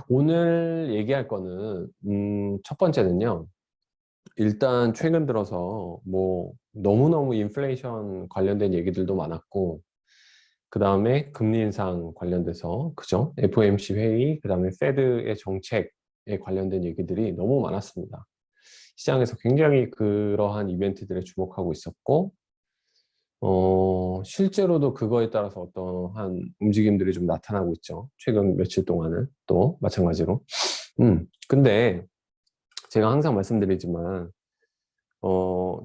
오늘 얘기할 거는, 첫 번째는요. 일단 최근 들어서 뭐 너무너무 인플레이션 관련된 얘기들도 많았고, 그 다음에 금리 인상 관련돼서, 그죠? FOMC 회의, 그 다음에 페드의 정책에 관련된 얘기들이 너무 많았습니다. 시장에서 굉장히 그러한 이벤트들에 주목하고 있었고, 실제로도 그거에 따라서 어떠한 움직임들이 좀 나타나고 있죠. 최근 며칠 동안은 또 마찬가지로. 근데 제가 항상 말씀드리지만,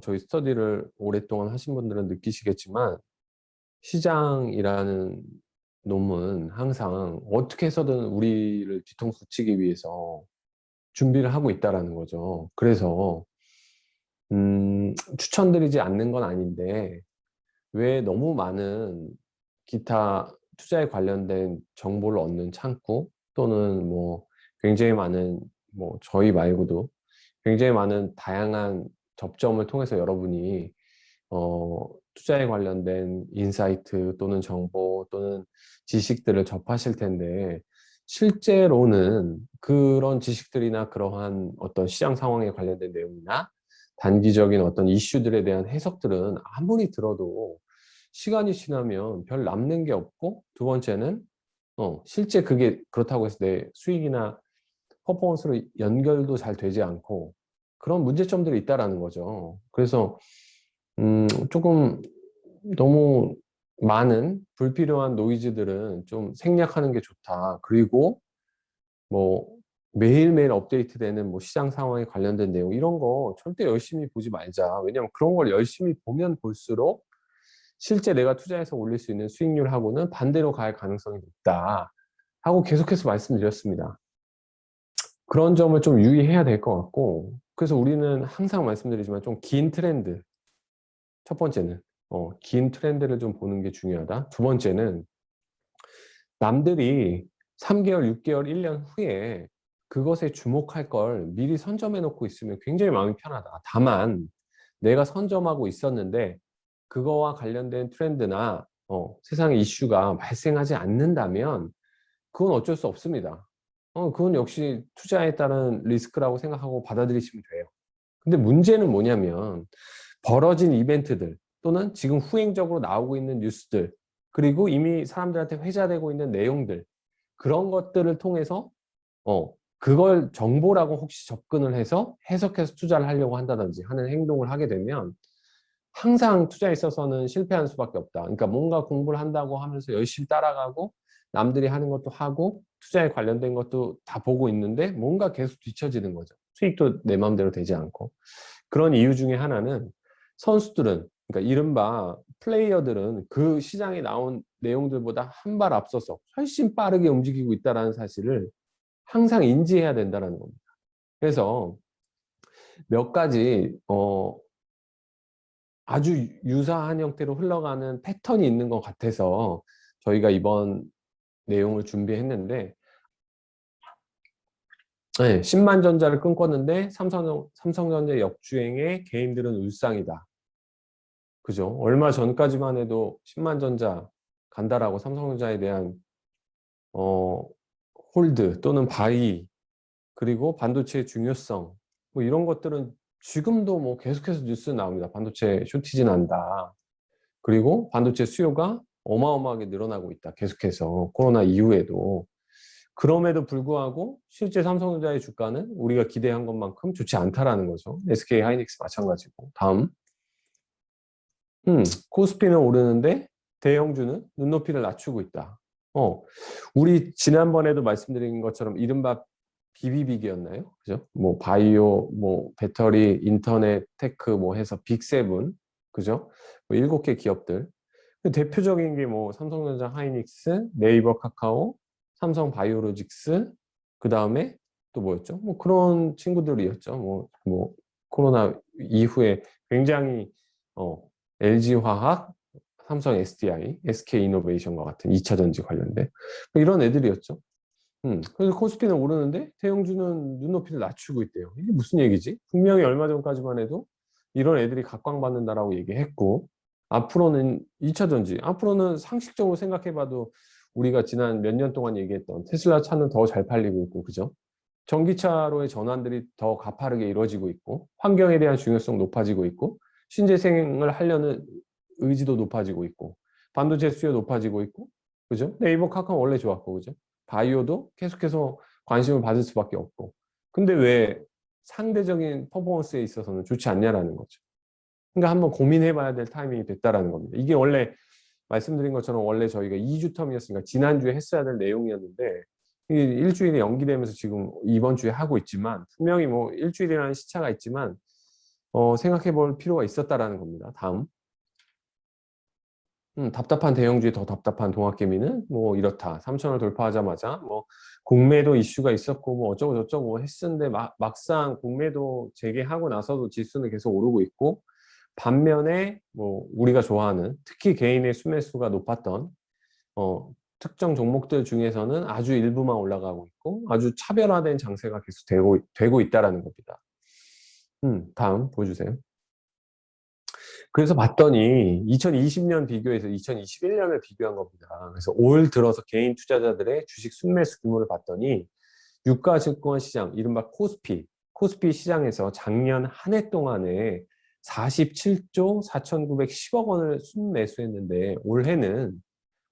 저희 스터디를 오랫동안 하신 분들은 느끼시겠지만, 시장이라는 놈은 항상 어떻게 해서든 우리를 뒤통수 치기 위해서 준비를 하고 있다라는 거죠. 그래서, 추천드리지 않는 건 아닌데, 왜 너무 많은 기타 투자에 관련된 정보를 얻는 창구 또는 뭐 굉장히 많은 뭐 저희 말고도 굉장히 많은 다양한 접점을 통해서 여러분이 투자에 관련된 인사이트 또는 정보 또는 지식들을 접하실 텐데 실제로는 그런 지식들이나 그러한 어떤 시장 상황에 관련된 내용이나 단기적인 어떤 이슈들에 대한 해석들은 아무리 들어도 시간이 지나면 별 남는 게 없고, 두 번째는 실제 그게 그렇다고 해서 내 수익이나 퍼포먼스로 연결도 잘 되지 않고 그런 문제점들이 있다라는 거죠. 그래서 조금 너무 많은 불필요한 노이즈들은 좀 생략하는 게 좋다. 그리고 뭐 매일매일 업데이트되는 뭐 시장 상황에 관련된 내용 이런 거 절대 열심히 보지 말자. 왜냐하면 그런 걸 열심히 보면 볼수록 실제 내가 투자해서 올릴 수 있는 수익률하고는 반대로 갈 가능성이 높다 하고 계속해서 말씀드렸습니다. 그런 점을 좀 유의해야 될 것 같고, 그래서 우리는 항상 말씀드리지만 좀 긴 트렌드, 첫 번째는 긴 트렌드를 좀 보는 게 중요하다. 두 번째는 남들이 3개월, 6개월, 1년 후에 그것에 주목할 걸 미리 선점해 놓고 있으면 굉장히 마음이 편하다. 다만 내가 선점하고 있었는데 그거와 관련된 트렌드나 세상의 이슈가 발생하지 않는다면 그건 어쩔 수 없습니다. 그건 역시 투자에 따른 리스크라고 생각하고 받아들이시면 돼요. 근데 문제는 뭐냐면 벌어진 이벤트들 또는 지금 후행적으로 나오고 있는 뉴스들 그리고 이미 사람들한테 회자되고 있는 내용들 그런 것들을 통해서 그걸 정보라고 혹시 접근을 해서 해석해서 투자를 하려고 한다든지 하는 행동을 하게 되면 항상 투자에 있어서는 실패할 수밖에 없다. 그러니까 뭔가 공부를 한다고 하면서 열심히 따라가고 남들이 하는 것도 하고 투자에 관련된 것도 다 보고 있는데 뭔가 계속 뒤처지는 거죠. 수익도 내 마음대로 되지 않고. 그런 이유 중에 하나는 선수들은 그러니까 이른바 플레이어들은 그 시장에 나온 내용들보다 한 발 앞서서 훨씬 빠르게 움직이고 있다는 사실을 항상 인지해야 된다는 겁니다. 그래서 몇 가지 아주 유사한 형태로 흘러가는 패턴이 있는 것 같아서 저희가 이번 내용을 준비했는데, 네, 10만 전자를 끊었는데 삼성전자 역주행에 개인들은 울상이다. 그죠? 얼마 전까지만 해도 10만 전자 간다라고 삼성전자에 대한 어, 홀드 또는 바이 그리고 반도체의 중요성 뭐 이런 것들은 지금도 뭐 계속해서 뉴스 나옵니다. 반도체 쇼티지 난다. 그리고 반도체 수요가 어마어마하게 늘어나고 있다. 계속해서 코로나 이후에도. 그럼에도 불구하고 실제 삼성전자의 주가는 우리가 기대한 것만큼 좋지 않다라는 거죠. SK 하이닉스 마찬가지고. 다음. 코스피는 오르는데 대형주는 눈높이를 낮추고 있다. 우리 지난번에도 말씀드린 것처럼 이른바 비비빅이었나요? 그죠? 뭐 바이오, 뭐 배터리, 인터넷, 테크 뭐 해서 빅세븐, 그죠? 뭐 7개 기업들. 대표적인 게 뭐 삼성전자, 하이닉스, 네이버, 카카오, 삼성 바이오로직스, 그 다음에 또 뭐였죠? 뭐 그런 친구들이었죠. 뭐 코로나 이후에 굉장히 LG화학, 삼성 SDI, SK이노베이션과 같은 2차 전지 관련된 뭐 이런 애들이었죠. 그래서 코스피는 오르는데 대형주는 눈높이를 낮추고 있대요. 이게 무슨 얘기지? 분명히 얼마 전까지만 해도 이런 애들이 각광받는다라고 얘기했고 앞으로는 2차 전지, 앞으로는 상식적으로 생각해봐도 우리가 지난 몇 년 동안 얘기했던 테슬라 차는 더 잘 팔리고 있고, 그죠? 전기차로의 전환들이 더 가파르게 이루어지고 있고, 환경에 대한 중요성 높아지고 있고, 신재생을 하려는 의지도 높아지고 있고, 반도체 수요 높아지고 있고, 그죠? 네이버 카카오 원래 좋았고, 그죠? 바이오도 계속해서 관심을 받을 수밖에 없고. 근데 왜 상대적인 퍼포먼스에 있어서는 좋지 않냐라는 거죠. 그러니까 한번 고민해 봐야 될 타이밍이 됐다라는 겁니다. 이게 원래 말씀드린 것처럼 원래 저희가 2주 텀이었으니까 지난주에 했어야 될 내용이었는데 일주일이 연기되면서 지금 이번 주에 하고 있지만 분명히 뭐 일주일이라는 시차가 있지만 생각해 볼 필요가 있었다라는 겁니다. 다음. 답답한 대형주에 더 답답한 동학개미는 뭐 이렇다. 3천을 돌파하자마자 뭐 공매도 이슈가 있었고 뭐 어쩌고 저쩌고 했는데 막상 공매도 재개하고 나서도 지수는 계속 오르고 있고 반면에 뭐 우리가 좋아하는 특히 개인의 순매수가 높았던 특정 종목들 중에서는 아주 일부만 올라가고 있고 아주 차별화된 장세가 계속 되고 있다라는 겁니다. 다음 보여주세요. 그래서 봤더니 2020년 비교해서 2021년을 비교한 겁니다. 그래서 올 들어서 개인 투자자들의 주식 순매수 규모를 봤더니 유가증권 시장, 이른바 코스피 시장에서 작년 한 해 동안에 47조 4,910억 원을 순매수했는데 올해는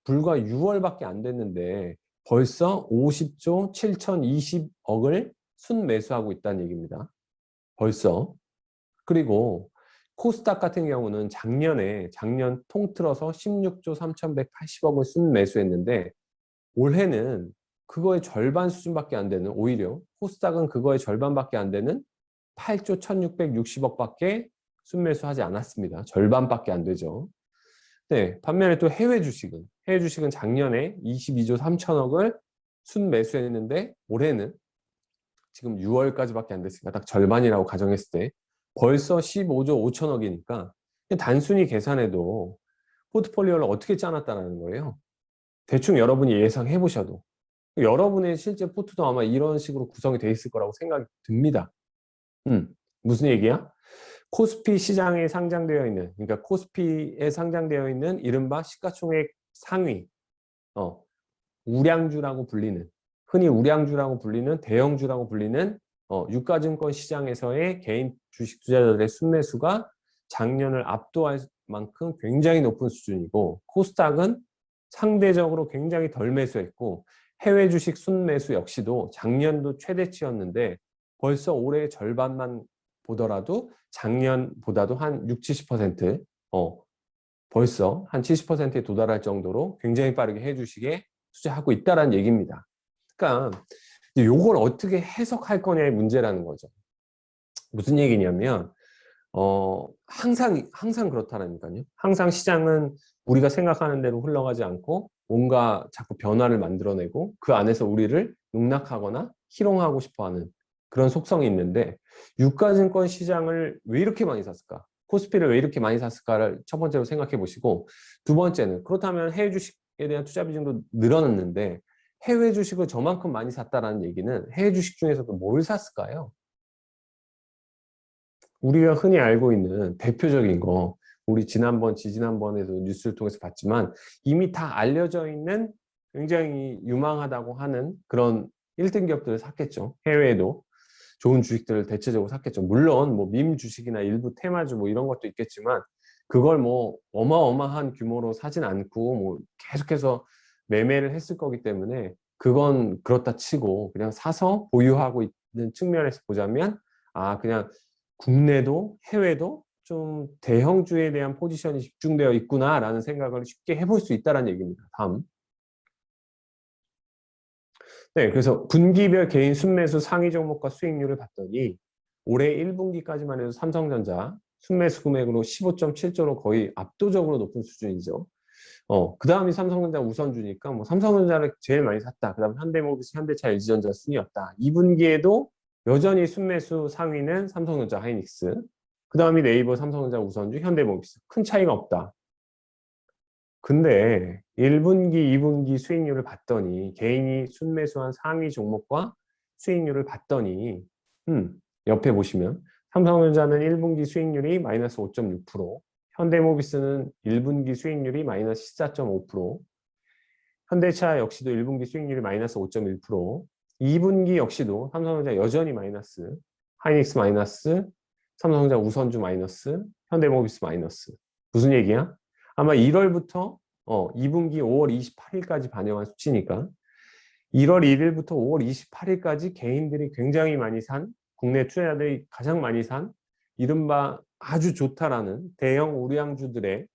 불과 6월밖에 안 됐는데 벌써 50조 7,020억을 순매수하고 있다는 얘기입니다. 벌써. 그리고 코스닥 같은 경우는 작년 통틀어서 16조 3,180억을 순매수했는데 올해는 그거의 절반 수준밖에 안 되는, 오히려 코스닥은 그거의 절반밖에 안 되는 8조 1,660억밖에 순매수하지 않았습니다. 절반밖에 안 되죠. 네, 반면에 또 해외 주식은 작년에 22조 3천억을 순매수했는데 올해는 지금 6월까지밖에 안 됐으니까 딱 절반이라고 가정했을 때 벌써 15조 5천억이니까 단순히 계산해도 포트폴리오를 어떻게 짜놨다는 거예요. 대충 여러분이 예상해 보셔도 여러분의 실제 포트도 아마 이런 식으로 구성이 돼 있을 거라고 생각이 듭니다. 무슨 얘기야? 코스피 시장에 상장되어 있는, 그러니까 코스피에 상장되어 있는 이른바 시가총액 상위, 우량주라고 불리는, 흔히 우량주라고 불리는 대형주라고 불리는 유가증권 시장에서의 개인 주식 투자자들의 순매수가 작년을 압도할 만큼 굉장히 높은 수준이고 코스닥은 상대적으로 굉장히 덜 매수했고 해외 주식 순매수 역시도 작년도 최대치였는데 벌써 올해 절반만 보더라도 작년보다도 한 6, 70% 벌써 한 70%에 도달할 정도로 굉장히 빠르게 해외 주식에 투자하고 있다는 얘기입니다. 그러니까 이걸 어떻게 해석할 거냐의 문제라는 거죠. 무슨 얘기냐면 항상 그렇다라니까요. 항상 시장은 우리가 생각하는 대로 흘러가지 않고 뭔가 자꾸 변화를 만들어내고 그 안에서 우리를 농락하거나 희롱하고 싶어하는 그런 속성이 있는데 유가증권 시장을 왜 이렇게 많이 샀을까? 코스피를 왜 이렇게 많이 샀을까를 첫 번째로 생각해 보시고 두 번째는 그렇다면 해외 주식에 대한 투자 비중도 늘어났는데 해외 주식을 저만큼 많이 샀다라는 얘기는 해외 주식 중에서도 뭘 샀을까요? 우리가 흔히 알고 있는 대표적인 거, 우리 지지난번에도 뉴스를 통해서 봤지만 이미 다 알려져 있는 굉장히 유망하다고 하는 그런 1등 기업들을 샀겠죠. 해외에도 좋은 주식들을 대체적으로 샀겠죠. 물론 뭐 밈 주식이나 일부 테마주 뭐 이런 것도 있겠지만 그걸 뭐 어마어마한 규모로 사진 않고 뭐 계속해서 매매를 했을 거기 때문에 그건 그렇다 치고 그냥 사서 보유하고 있는 측면에서 보자면 그냥 국내도 해외도 좀 대형주에 대한 포지션이 집중되어 있구나라는 생각을 쉽게 해볼 수 있다는 얘기입니다. 다음. 네, 그래서 분기별 개인 순매수 상위 종목과 수익률을 봤더니 올해 1분기까지만 해도 삼성전자 순매수 금액으로 15.7조로 거의 압도적으로 높은 수준이죠. 그 다음이 삼성전자 우선주니까 뭐 삼성전자를 제일 많이 샀다. 그 다음 현대모비스, 현대차, LG전자 순이었다. 2분기에도 여전히 순매수 상위는 삼성전자, 하이닉스. 그 다음이 네이버, 삼성전자 우선주, 현대모비스. 큰 차이가 없다. 근데 1분기, 2분기 수익률을 봤더니 개인이 순매수한 상위 종목과 수익률을 봤더니 옆에 보시면 삼성전자는 1분기 수익률이 마이너스 5.6%, 현대모비스는 1분기 수익률이 마이너스 14.5%, 현대차 역시도 1분기 수익률이 마이너스 5.1%, 2분기 역시도 삼성전자 여전히 마이너스, 하이닉스 마이너스, 삼성전자 우선주 마이너스, 현대모비스 마이너스. 무슨 얘기야? 아마 1월부터 2분기 5월 28일까지 반영한 수치니까 1월 1일부터 5월 28일까지 개인들이 굉장히 많이 산, 국내 투자자들이 가장 많이 산 이른바 아주 좋다라는 대형 우량주들의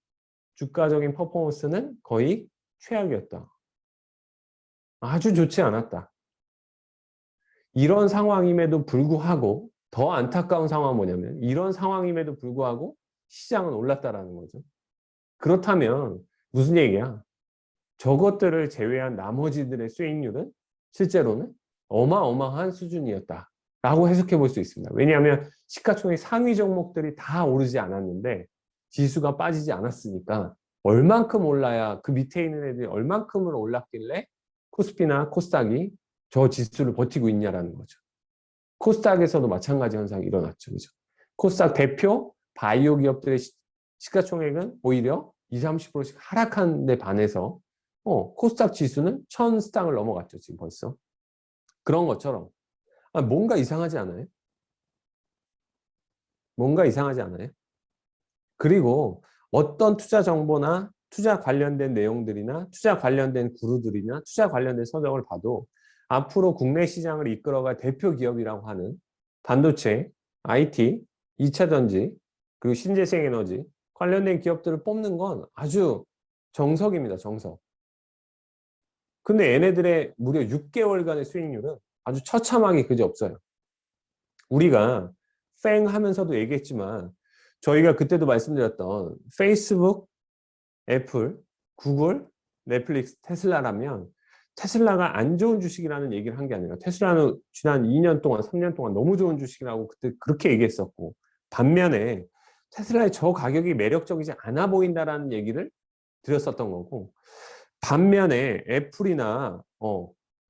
주가적인 퍼포먼스는 거의 최악이었다. 아주 좋지 않았다. 이런 상황임에도 불구하고 더 안타까운 상황은 뭐냐면 이런 상황임에도 불구하고 시장은 올랐다라는 거죠. 그렇다면 무슨 얘기야? 저것들을 제외한 나머지들의 수익률은 실제로는 어마어마한 수준이었다라고 해석해 볼 수 있습니다. 왜냐하면 시가총액 상위 종목들이 다 오르지 않았는데 지수가 빠지지 않았으니까 얼만큼 올라야 그 밑에 있는 애들이 얼만큼을 올랐길래 코스피나 코스닥이 저 지수를 버티고 있냐라는 거죠. 코스닥에서도 마찬가지 현상이 일어났죠. 그죠? 코스닥 대표 바이오 기업들의 시가총액은 오히려 20, 30%씩 하락한 데 반해서 코스닥 지수는 1000스닥을 넘어갔죠. 지금 벌써. 그런 것처럼 뭔가 이상하지 않아요? 뭔가 이상하지 않아요? 그리고 어떤 투자 정보나 투자 관련된 내용들이나 투자 관련된 구루들이나 투자 관련된 서적을 봐도 앞으로 국내 시장을 이끌어갈 대표 기업이라고 하는 반도체, IT, 2차전지, 그리고 신재생에너지 관련된 기업들을 뽑는 건 아주 정석입니다. 정석. 근데 얘네들의 무려 6개월간의 수익률은 아주 처참하게 그지없어요. 우리가 팽 하면서도 얘기했지만 저희가 그때도 말씀드렸던 페이스북, 애플, 구글, 넷플릭스, 테슬라라면 테슬라가 안 좋은 주식이라는 얘기를 한 게 아니라 테슬라는 지난 2년 동안, 3년 동안 너무 좋은 주식이라고 그때 그렇게 얘기했었고 반면에 테슬라의 저 가격이 매력적이지 않아 보인다라는 얘기를 드렸었던 거고 반면에 애플이나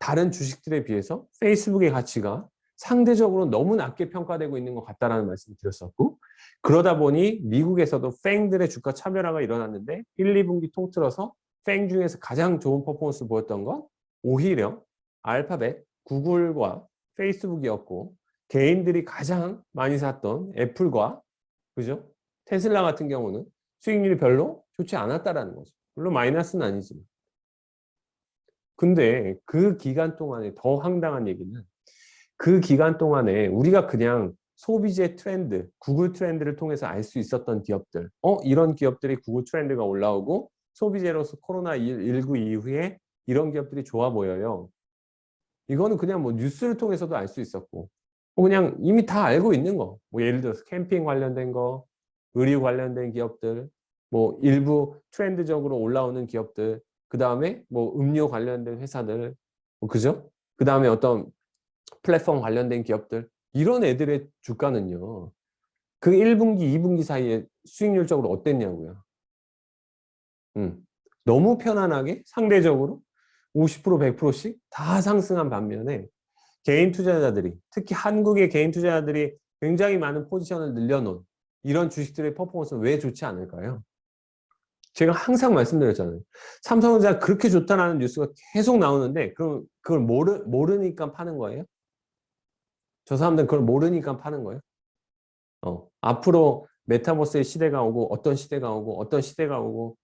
다른 주식들에 비해서 페이스북의 가치가 상대적으로 너무 낮게 평가되고 있는 것 같다라는 말씀을 드렸었고 그러다 보니 미국에서도 팽들의 주가 차별화가 일어났는데 1, 2분기 통틀어서 팽 중에서 가장 좋은 퍼포먼스를 보였던 건 오히려 알파벳, 구글과 페이스북이었고 개인들이 가장 많이 샀던 애플과 그죠? 테슬라 같은 경우는 수익률이 별로 좋지 않았다라는 거죠. 물론 마이너스는 아니지만. 근데 그 기간 동안에 더 황당한 얘기는 그 기간 동안에 우리가 그냥 소비재 트렌드, 구글 트렌드를 통해서 알 수 있었던 기업들 이런 기업들이 구글 트렌드가 올라오고 소비재로서 코로나19 이후에 이런 기업들이 좋아 보여요. 이거는 그냥 뭐 뉴스를 통해서도 알 수 있었고 그냥 이미 다 알고 있는 거. 뭐 예를 들어서 캠핑 관련된 거, 의류 관련된 기업들, 뭐 일부 트렌드적으로 올라오는 기업들, 그 다음에 뭐 음료 관련된 회사들, 그죠? 그 다음에 어떤 플랫폼 관련된 기업들, 이런 애들의 주가는요. 그 1분기, 2분기 사이에 수익률적으로 어땠냐고요. 너무 편안하게 상대적으로 50%, 100%씩 다 상승한 반면에 개인 투자자들이, 특히 한국의 개인 투자자들이 굉장히 많은 포지션을 늘려놓은 이런 주식들의 퍼포먼스는 왜 좋지 않을까요? 제가 항상 말씀드렸잖아요. 삼성전자 그렇게 좋다는 뉴스가 계속 나오는데 그럼 그걸 모르니까 파는 거예요? 저 사람들은 그걸 모르니까 파는 거예요? 앞으로 메타버스의 시대가 오고 어떤 시대가 오고 어떤 시대가 오고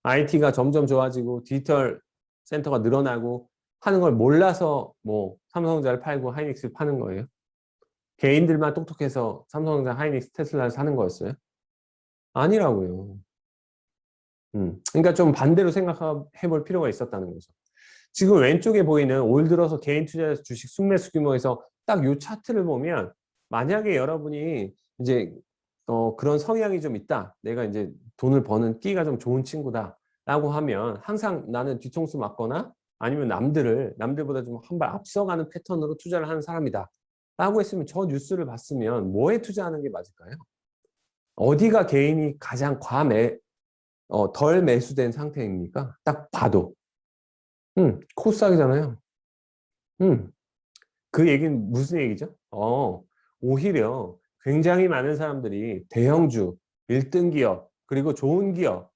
IT가 점점 좋아지고 디지털 센터가 늘어나고 하는 걸 몰라서 뭐 삼성전자를 팔고 하이닉스를 파는 거예요? 개인들만 똑똑해서 삼성전자, 하이닉스, 테슬라를 사는 거였어요? 아니라고요. 그러니까 좀 반대로 생각해 볼 필요가 있었다는 거죠. 지금 왼쪽에 보이는 올 들어서 개인 투자 주식 순매수 규모에서 딱 요 차트를 보면 만약에 여러분이 이제 그런 성향이 좀 있다. 내가 이제 돈을 버는 끼가 좀 좋은 친구다. 라고 하면 항상 나는 뒤통수 맞거나 아니면 남들보다 좀 한 발 앞서가는 패턴으로 투자를 하는 사람이다. 라고 했으면 저 뉴스를 봤으면 뭐에 투자하는 게 맞을까요? 어디가 개인이 가장 덜 매수된 상태입니까? 딱 봐도. 코스닥이잖아요. 그 얘기는 무슨 얘기죠? 오히려 굉장히 많은 사람들이 대형주, 1등 기업, 그리고 좋은 기업,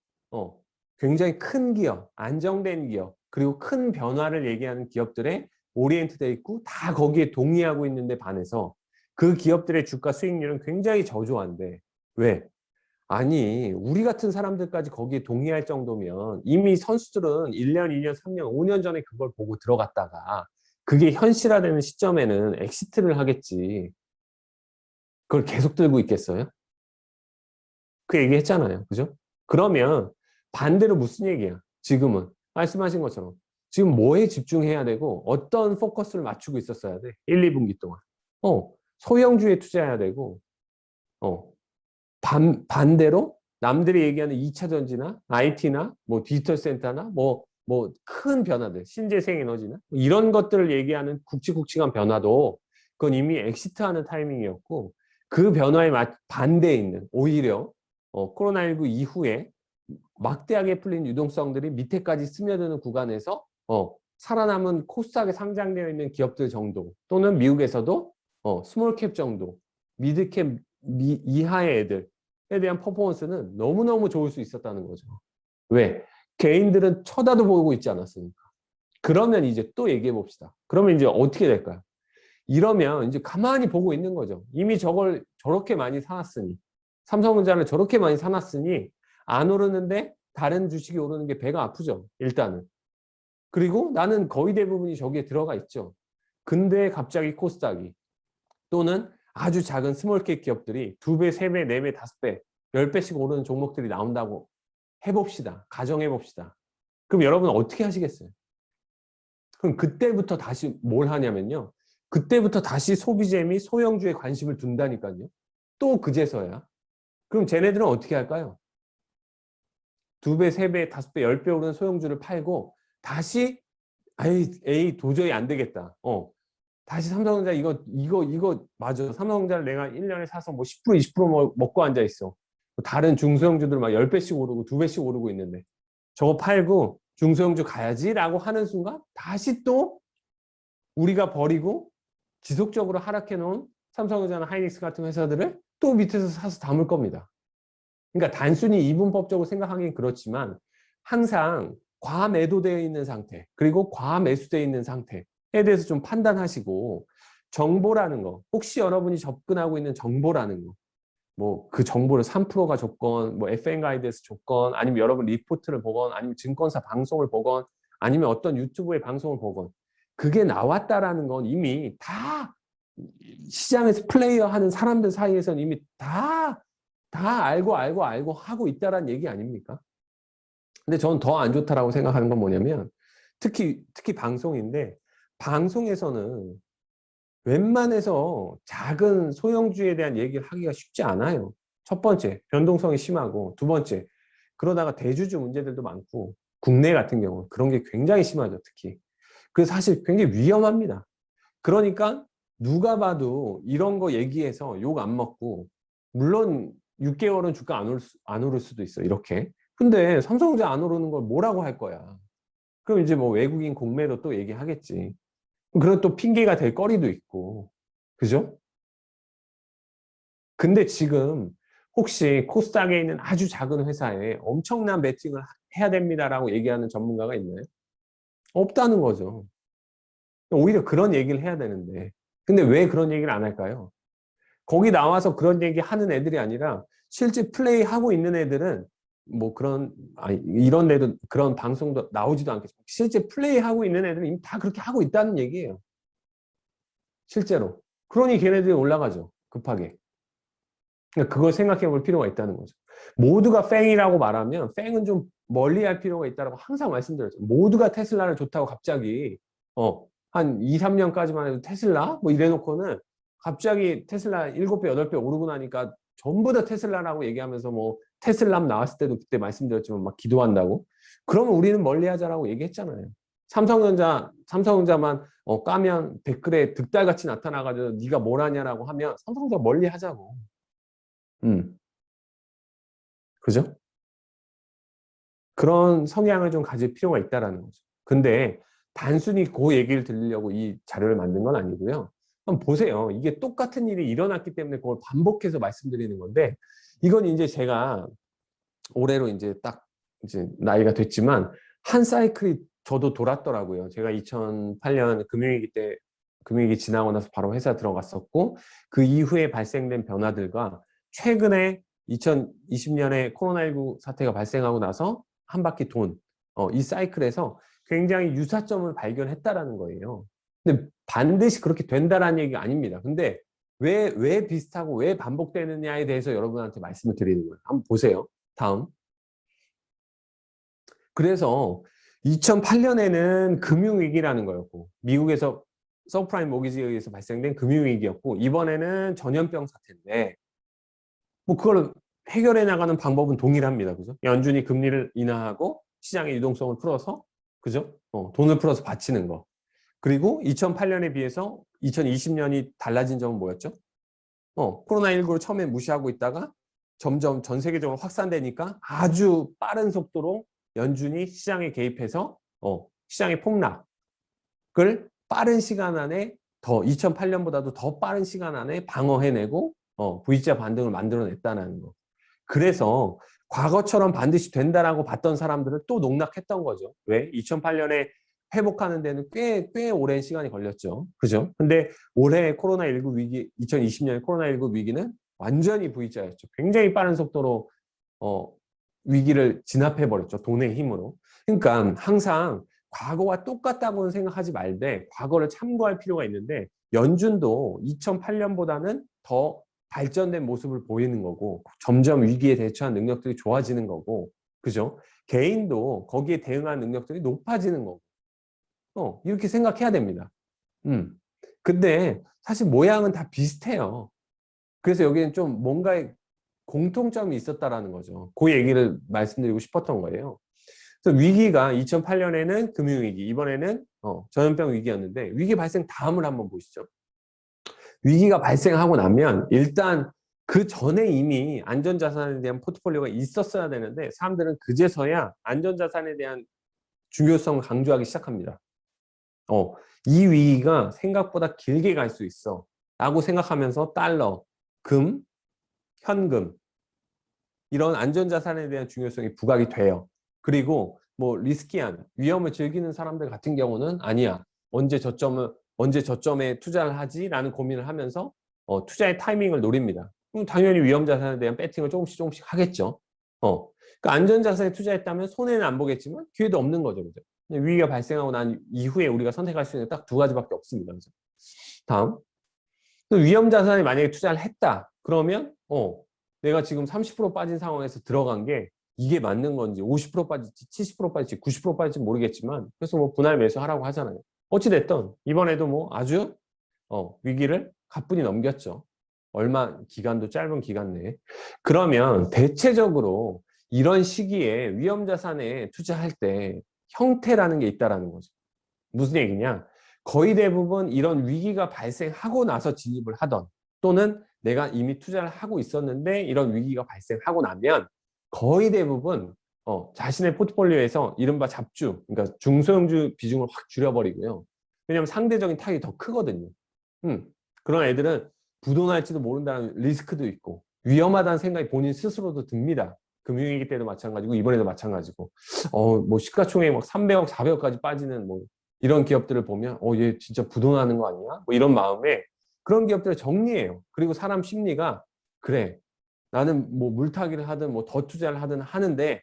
굉장히 큰 기업, 안정된 기업, 그리고 큰 변화를 얘기하는 기업들에 오리엔트되어 있고 다 거기에 동의하고 있는데 반해서 그 기업들의 주가 수익률은 굉장히 저조한데 왜? 아니 우리 같은 사람들까지 거기에 동의할 정도면 이미 선수들은 1년, 2년, 3년, 5년 전에 그걸 보고 들어갔다가 그게 현실화되는 시점에는 엑시트를 하겠지. 그걸 계속 들고 있겠어요? 그 얘기 했잖아요. 그죠? 그러면 반대로 무슨 얘기야? 지금은 말씀하신 것처럼 지금 뭐에 집중해야 되고 어떤 포커스를 맞추고 있었어야 돼? 1, 2분기 동안. 소형주에 투자해야 되고 어, 반대로 남들이 얘기하는 2차 전지나 IT나 뭐 디지털 센터나 뭐 큰 변화들, 신재생 에너지나 이런 것들을 얘기하는 굵직굵직한 변화도 그건 이미 엑시트하는 타이밍이었고 그 변화에 반대에 있는 오히려 코로나19 이후에 막대하게 풀린 유동성들이 밑에까지 스며드는 구간에서 살아남은 코스닥에 상장되어 있는 기업들 정도 또는 미국에서도 스몰캡 정도 미드캡 이하의 애들에 대한 퍼포먼스는 너무너무 좋을 수 있었다는 거죠. 왜? 개인들은 쳐다도 보고 있지 않았으니까. 그러면 이제 또 얘기해 봅시다. 그러면 이제 어떻게 될까요? 이러면 이제 가만히 보고 있는 거죠. 이미 저걸 저렇게 많이 사놨으니 삼성전자를 저렇게 많이 사놨으니 안 오르는데 다른 주식이 오르는 게 배가 아프죠. 일단은. 그리고 나는 거의 대부분이 저기에 들어가 있죠. 근데 갑자기 코스닥이 또는 아주 작은 스몰캡 기업들이 2배, 3배, 4배, 5배, 10배씩 오르는 종목들이 나온다고 해봅시다. 가정해봅시다. 그럼 여러분 어떻게 하시겠어요? 그럼 그때부터 다시 뭘 하냐면요. 그때부터 다시 소비재 및 소형주에 관심을 둔다니까요. 또 그제서야. 그럼 쟤네들은 어떻게 할까요? 2배, 3배, 5배, 10배 오르는 소형주를 팔고 다시 에이 도저히 안 되겠다. 다시 삼성전자 이거 맞아. 삼성전자를 내가 1년에 사서 뭐 10%, 20% 먹고 앉아 있어. 다른 중소형주들 막 10배씩 오르고 2배씩 오르고 있는데 저거 팔고 중소형주 가야지라고 하는 순간 다시 또 우리가 버리고 지속적으로 하락해 놓은 삼성전자나 하이닉스 같은 회사들을 또 밑에서 사서 담을 겁니다. 그러니까 단순히 이분법적으로 생각하기는 그렇지만 항상 과매도되어 있는 상태 그리고 과매수되어 있는 상태에 대해서 좀 판단하시고 정보라는 거 혹시 여러분이 접근하고 있는 정보라는 거 뭐 그 정보를 3%가 줬건 뭐 FN 가이드에서 줬건 아니면 여러분 리포트를 보건 아니면 증권사 방송을 보건 아니면 어떤 유튜브의 방송을 보건 그게 나왔다라는 건 이미 다 시장에서 플레이어 하는 사람들 사이에서는 이미 다 알고 하고 있다라는 얘기 아닙니까? 근데 저는 더 안 좋다라고 생각하는 건 뭐냐면 특히 방송인데 방송에서는 웬만해서 작은 소형주에 대한 얘기를 하기가 쉽지 않아요. 첫 번째, 변동성이 심하고 두 번째, 그러다가 대주주 문제들도 많고 국내 같은 경우 그런 게 굉장히 심하죠. 특히. 그래서 사실 굉장히 위험합니다. 그러니까 누가 봐도 이런 거 얘기해서 욕 안 먹고 물론 6개월은 주가 안 오를 수도 있어. 이렇게. 근데 삼성전자 안 오르는 걸 뭐라고 할 거야. 그럼 이제 뭐 외국인 공매도 또 얘기하겠지. 그런 또 핑계가 될 거리도 있고. 그죠? 근데 지금 혹시 코스닥에 있는 아주 작은 회사에 엄청난 베팅을 해야 됩니다라고 얘기하는 전문가가 있나요? 없다는 거죠. 오히려 그런 얘기를 해야 되는데. 근데 왜 그런 얘기를 안 할까요? 거기 나와서 그런 얘기 하는 애들이 아니라 실제 플레이 하고 있는 애들은 뭐 그런 이런 애들 그런 방송도 나오지도 않겠지만 실제 플레이 하고 있는 애들은 이미 다 그렇게 하고 있다는 얘기예요. 실제로. 그러니 걔네들이 올라가죠. 급하게. 그러니까 그걸 생각해 볼 필요가 있다는 거죠. 모두가 팽이라고 말하면 팽은 좀 멀리 할 필요가 있다고 항상 말씀드렸죠. 모두가 테슬라를 좋다고 갑자기 한 2, 3년까지만 해도 테슬라 뭐 이래놓고는 갑자기 테슬라 7배, 8배 오르고 나니까 전부 다 테슬라라고 얘기하면서 뭐 테슬람 나왔을 때도 그때 말씀드렸지만 막 기도한다고. 그러면 우리는 멀리 하자라고 얘기했잖아요. 삼성전자만 까면 댓글에 득달같이 나타나가지고 네가 뭘 하냐라고 하면 삼성전자 멀리 하자고. 그죠? 그런 성향을 좀 가질 필요가 있다라는 거죠. 근데 단순히 그 얘기를 들으려고 이 자료를 만든 건 아니고요. 한번 보세요. 이게 똑같은 일이 일어났기 때문에 그걸 반복해서 말씀드리는 건데 이건 이제 제가 올해로 이제 딱 이제 나이가 됐지만 한 사이클이 저도 돌았더라고요. 제가 2008년 금융위기 때 금융위기 지나고 나서 바로 회사 들어갔었고 그 이후에 발생된 변화들과 최근에 2020년에 코로나19 사태가 발생하고 나서 한 바퀴 돈, 이 사이클에서 굉장히 유사점을 발견했다라는 거예요. 근데 반드시 그렇게 된다라는 얘기가 아닙니다. 근데 왜 비슷하고 왜 반복되느냐에 대해서 여러분한테 말씀을 드리는 거예요. 한번 보세요. 다음. 그래서 2008년에는 금융위기라는 거였고 미국에서 서프라임 모기지에 의해서 발생된 금융위기였고 이번에는 전염병 사태인데 뭐 그걸 해결해 나가는 방법은 동일합니다. 그죠? 연준이 금리를 인하하고 시장의 유동성을 풀어서 그죠? 돈을 풀어서 바치는 거. 그리고 2008년에 비해서 2020년이 달라진 점은 뭐였죠? 코로나19를 처음에 무시하고 있다가 점점 전 세계적으로 확산되니까 아주 빠른 속도로 연준이 시장에 개입해서 시장의 폭락을 빠른 시간 안에 더 2008년보다도 더 빠른 시간 안에 방어해내고 V자 반등을 만들어냈다는 거. 그래서 과거처럼 반드시 된다라고 봤던 사람들은 또 농락했던 거죠. 왜? 2008년에 회복하는 데는 꽤 오랜 시간이 걸렸죠. 그죠? 근데 올해 코로나19 위기, 2020년 코로나19 위기는 완전히 V자였죠. 굉장히 빠른 속도로 위기를 진압해버렸죠. 돈의 힘으로. 그러니까 항상 과거와 똑같다고는 생각하지 말되 과거를 참고할 필요가 있는데 연준도 2008년보다는 더 발전된 모습을 보이는 거고 점점 위기에 대처한 능력들이 좋아지는 거고 그죠? 개인도 거기에 대응하는 능력들이 높아지는 거고 이렇게 생각해야 됩니다. 근데 사실 모양은 다 비슷해요. 그래서 여기는 좀 뭔가의 공통점이 있었다라는 거죠. 그 얘기를 말씀드리고 싶었던 거예요. 그래서 위기가 2008년에는 금융위기, 이번에는 전염병 위기였는데 위기 발생 다음을 한번 보시죠. 위기가 발생하고 나면 일단 그 전에 이미 안전자산에 대한 포트폴리오가 있었어야 되는데 사람들은 그제서야 안전자산에 대한 중요성을 강조하기 시작합니다. 이 위기가 생각보다 길게 갈 수 있어 라고 생각하면서 달러, 금, 현금 이런 안전자산에 대한 중요성이 부각이 돼요. 그리고 뭐 리스키한 위험을 즐기는 사람들 같은 경우는 아니야. 언제 저점에 투자를 하지라는 고민을 하면서 투자의 타이밍을 노립니다. 그럼 당연히 위험 자산에 대한 배팅을 조금씩 하겠죠. 그러니까 안전자산에 투자했다면 손해는 안 보겠지만 기회도 없는 거죠. 그죠? 위기가 발생하고 난 이후에 우리가 선택할 수 있는 딱 두 가지밖에 없습니다. 그죠? 다음. 위험 자산에 만약에 투자를 했다. 그러면 내가 지금 30% 빠진 상황에서 들어간 게 이게 맞는 건지 50% 빠질지 70% 빠질지 90% 빠질지 모르겠지만 그래서 뭐 분할 매수하라고 하잖아요. 어찌됐든 이번에도 뭐 아주 위기를 가뿐히 넘겼죠. 얼마 기간도 짧은 기간 내에. 그러면 대체적으로 이런 시기에 위험 자산에 투자할 때 형태라는 게 있다라는 거죠. 무슨 얘기냐? 거의 대부분 이런 위기가 발생하고 나서 진입을 하던 또는 내가 이미 투자를 하고 있었는데 이런 위기가 발생하고 나면 거의 대부분 자신의 포트폴리오에서 이른바 잡주, 그러니까 중소형주 비중을 확 줄여버리고요. 왜냐하면 상대적인 타격이 더 크거든요. 그런 애들은 부도날지도 모른다는 리스크도 있고 위험하다는 생각이 본인 스스로도 듭니다. 금융위기 때도 마찬가지고 이번에도 마찬가지고 뭐 시가총액 막 300억, 400억까지 빠지는 뭐 이런 기업들을 보면 얘 진짜 부도나는 거 아니야? 뭐 이런 마음에 그런 기업들을 정리해요. 그리고 사람 심리가 그래 나는 뭐 물타기를 하든 뭐 더 투자를 하든 하는데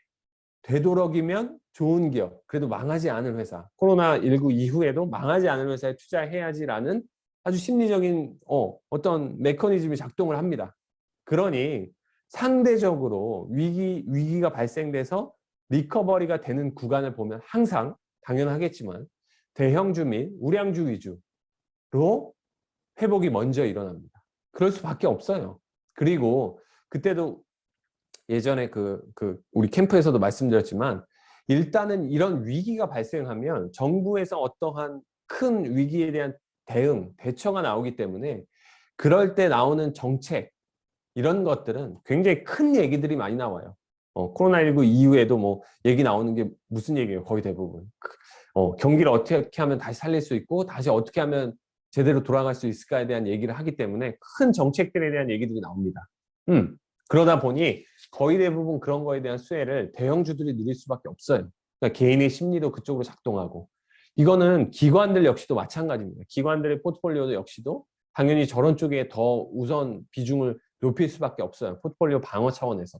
되도록이면 좋은 기업 그래도 망하지 않은 회사 코로나19 이후에도 망하지 않은 회사에 투자해야지라는 아주 심리적인 어떤 메커니즘이 작동을 합니다. 그러니 상대적으로 위기가 발생돼서 리커버리가 되는 구간을 보면 항상 당연하겠지만 대형주 및 우량주 위주로 회복이 먼저 일어납니다. 그럴 수밖에 없어요. 그리고 그때도 예전에 우리 캠프에서도 말씀드렸지만 일단은 이런 위기가 발생하면 정부에서 어떠한 큰 위기에 대한 대처가 나오기 때문에 그럴 때 나오는 정책 이런 것들은 굉장히 큰 얘기들이 많이 나와요. 코로나19 이후에도 뭐 얘기 나오는 게 무슨 얘기예요? 거의 대부분. 경기를 어떻게 하면 다시 살릴 수 있고 다시 어떻게 하면 제대로 돌아갈 수 있을까에 대한 얘기를 하기 때문에 큰 정책들에 대한 얘기들이 나옵니다. 그러다 보니 거의 대부분 그런 거에 대한 수혜를 대형주들이 누릴 수밖에 없어요. 그러니까 개인의 심리도 그쪽으로 작동하고 이거는 기관들 역시도 마찬가지입니다. 기관들의 포트폴리오도 역시도 당연히 저런 쪽에 더 우선 비중을 높일 수밖에 없어요. 포트폴리오 방어 차원에서.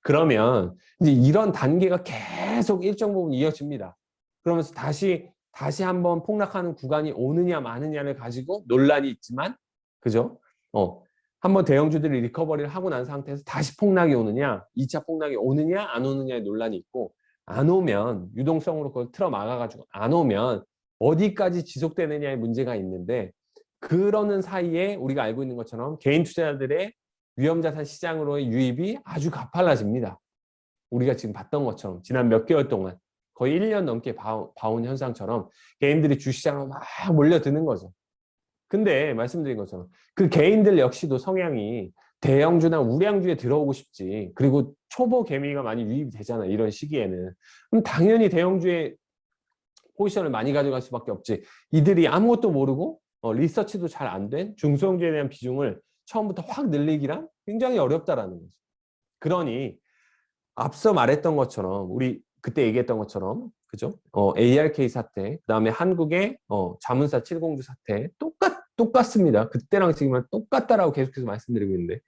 그러면 이제 이런 단계가 계속 일정 부분 이어집니다. 그러면서 다시 한번 폭락하는 구간이 오느냐 마느냐를 가지고 논란이 있지만, 그죠? 한번 대형주들이 리커버리를 하고 난 상태에서 다시 폭락이 오느냐, 2차 폭락이 오느냐 안 오느냐의 논란이 있고, 안 오면 유동성으로 그걸 틀어 막아가지고 안 오면 어디까지 지속되느냐의 문제가 있는데, 그러는 사이에 우리가 알고 있는 것처럼 개인 투자자들의 위험자산 시장으로의 유입이 아주 가팔라집니다. 우리가 지금 봤던 것처럼 지난 몇 개월 동안 거의 1년 넘게 봐온 현상처럼 개인들이 주시장으로 막 몰려드는 거죠. 근데 말씀드린 것처럼 그 개인들 역시도 성향이 대형주나 우량주에 들어오고 싶지, 그리고 초보 개미가 많이 유입이 되잖아 이런 시기에는. 그럼 당연히 대형주에 포지션을 많이 가져갈 수밖에 없지. 이들이 아무것도 모르고 리서치도 잘 안 된 중소형주에 대한 비중을 처음부터 확 늘리기란 굉장히 어렵다라는 거죠. 그러니 앞서 말했던 것처럼 우리 그때 얘기했던 것처럼, 그죠? ARK 사태, 그다음에 한국의 자문사 7공주 사태 똑같습니다. 그때랑 지금은 똑같다라고 계속해서 말씀드리고 있는데,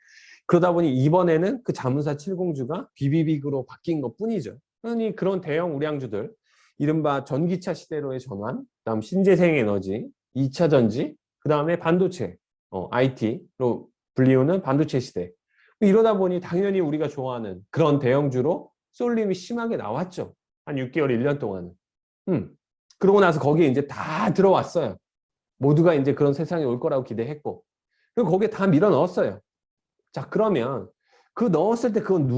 그러다 보니 이번에는 그 자문사 7공주가 비비빅으로 바뀐 것뿐이죠. 그러니 그런 대형 우량주들, 이른바 전기차 시대로의 전환, 그다음 신재생 에너지, 2차 전지, 그다음에 반도체, IT로 불리우는 반도체 시대. 이러다 보니 당연히 우리가 좋아하는 그런 대형주로 쏠림이 심하게 나왔죠. 한 6개월, 1년 동안은. 그러고 나서 거기에 이제 다 들어왔어요. 모두가 이제 그런 세상이 올 거라고 기대했고. 그리고 거기에 다 밀어 넣었어요. 자, 그러면 그 넣었을 때 그건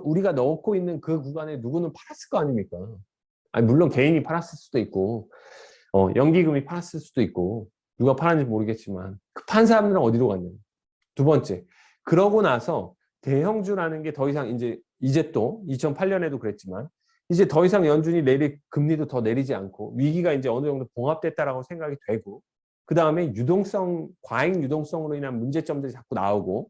우리가 넣고 있는 그 구간에 누구는 팔았을 거 아닙니까? 아니, 물론 개인이 팔았을 수도 있고, 연기금이 팔았을 수도 있고, 누가 팔았는지 모르겠지만, 그 판 사람들은 어디로 갔냐. 두 번째, 그러고 나서 대형주라는 게 더 이상 이제 또 2008년에도 그랬지만 이제 더 이상 연준이 금리도 더 내리지 않고 위기가 이제 어느 정도 봉합됐다라고 생각이 되고, 그 다음에 과잉 유동성으로 인한 문제점들이 자꾸 나오고,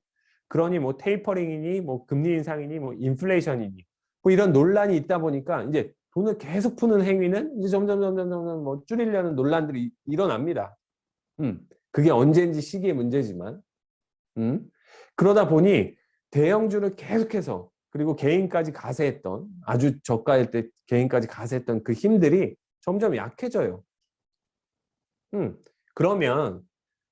그러니 뭐 테이퍼링이니 뭐 금리 인상이니 뭐 인플레이션이니 뭐 이런 논란이 있다 보니까 이제 돈을 계속 푸는 행위는 이제 점점 뭐 줄이려는 논란들이 일어납니다. 그게 언제인지 시기의 문제지만, 그러다 보니 대형주를 계속해서, 그리고 개인까지 가세했던, 아주 저가일 때 개인까지 가세했던 그 힘들이 점점 약해져요. 그러면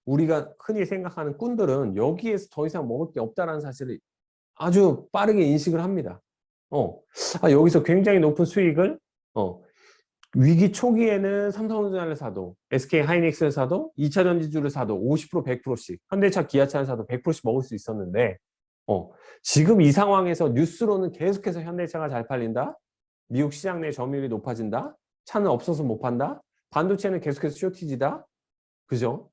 우리가 흔히 생각하는 꾼들은 여기에서 더 이상 먹을 게 없다는 사실을 아주 빠르게 인식을 합니다. 여기서 굉장히 높은 수익을, 위기 초기에는 삼성전자를 사도, SK하이닉스를 사도, 2차 전지주를 사도 50%, 100%씩, 현대차, 기아차를 사도 100%씩 먹을 수 있었는데, 지금 이 상황에서 뉴스로는 계속해서 현대차가 잘 팔린다, 미국 시장 내 점유율이 높아진다, 차는 없어서 못 판다, 반도체는 계속해서 쇼티지다, 그죠?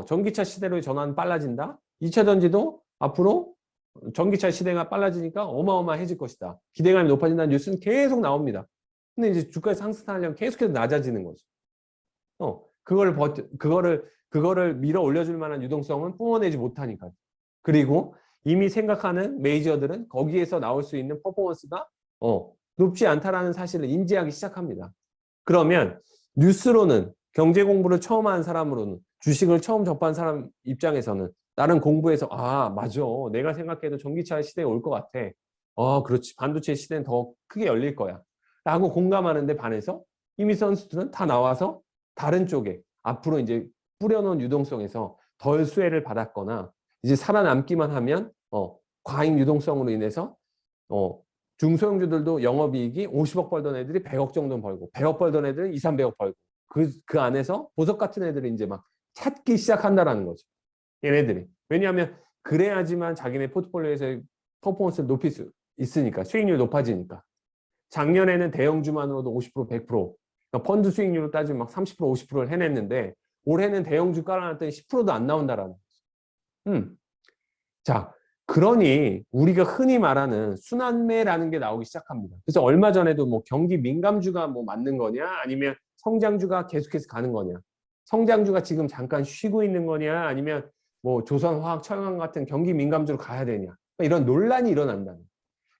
전기차 시대로의 전환은 빨라진다, 2차 전지도 앞으로 전기차 시대가 빨라지니까 어마어마해질 것이다, 기대감이 높아진다는 뉴스는 계속 나옵니다. 근데 이제 주가의 상승하려면 계속해서 낮아지는 거죠. 그거를 밀어 올려줄 만한 유동성은 뿜어내지 못하니까. 그리고 이미 생각하는 메이저들은 거기에서 나올 수 있는 퍼포먼스가 높지 않다라는 사실을 인지하기 시작합니다. 그러면 뉴스로는, 경제 공부를 처음 한 사람으로는, 주식을 처음 접한 사람 입장에서는 나는 공부해서 맞아, 내가 생각해도 전기차 시대에 올 것 같아, 그렇지, 반도체 시대는 더 크게 열릴 거야 라고 공감하는데 반해서 이미 선수들은 다 나와서 다른 쪽에 앞으로 이제 뿌려놓은 유동성에서 덜 수혜를 받았거나 이제 살아남기만 하면 과잉 유동성으로 인해서 중소형주들도 영업이익이 50억 벌던 애들이 100억 정도 벌고, 100억 벌던 애들은 2, 300억 벌고, 그 안에서 보석 같은 애들이 이제 막 찾기 시작한다라는 거죠. 얘네들이. 왜냐하면 그래야지만 자기네 포트폴리오에서 퍼포먼스를 높일 수 있으니까, 수익률이 높아지니까. 작년에는 대형주만으로도 50%, 100%, 그러니까 펀드 수익률로 따지면 막 30%, 50%를 해냈는데 올해는 대형주 깔아놨더니 10%도 안 나온다라는 거죠. 자, 그러니 우리가 흔히 말하는 순환매라는 게 나오기 시작합니다. 그래서 얼마 전에도 뭐 경기 민감주가 뭐 맞는 거냐, 아니면 성장주가 계속해서 가는 거냐, 성장주가 지금 잠깐 쉬고 있는 거냐, 아니면 뭐 조선화학, 철강 같은 경기 민감주로 가야 되냐, 이런 논란이 일어난다는.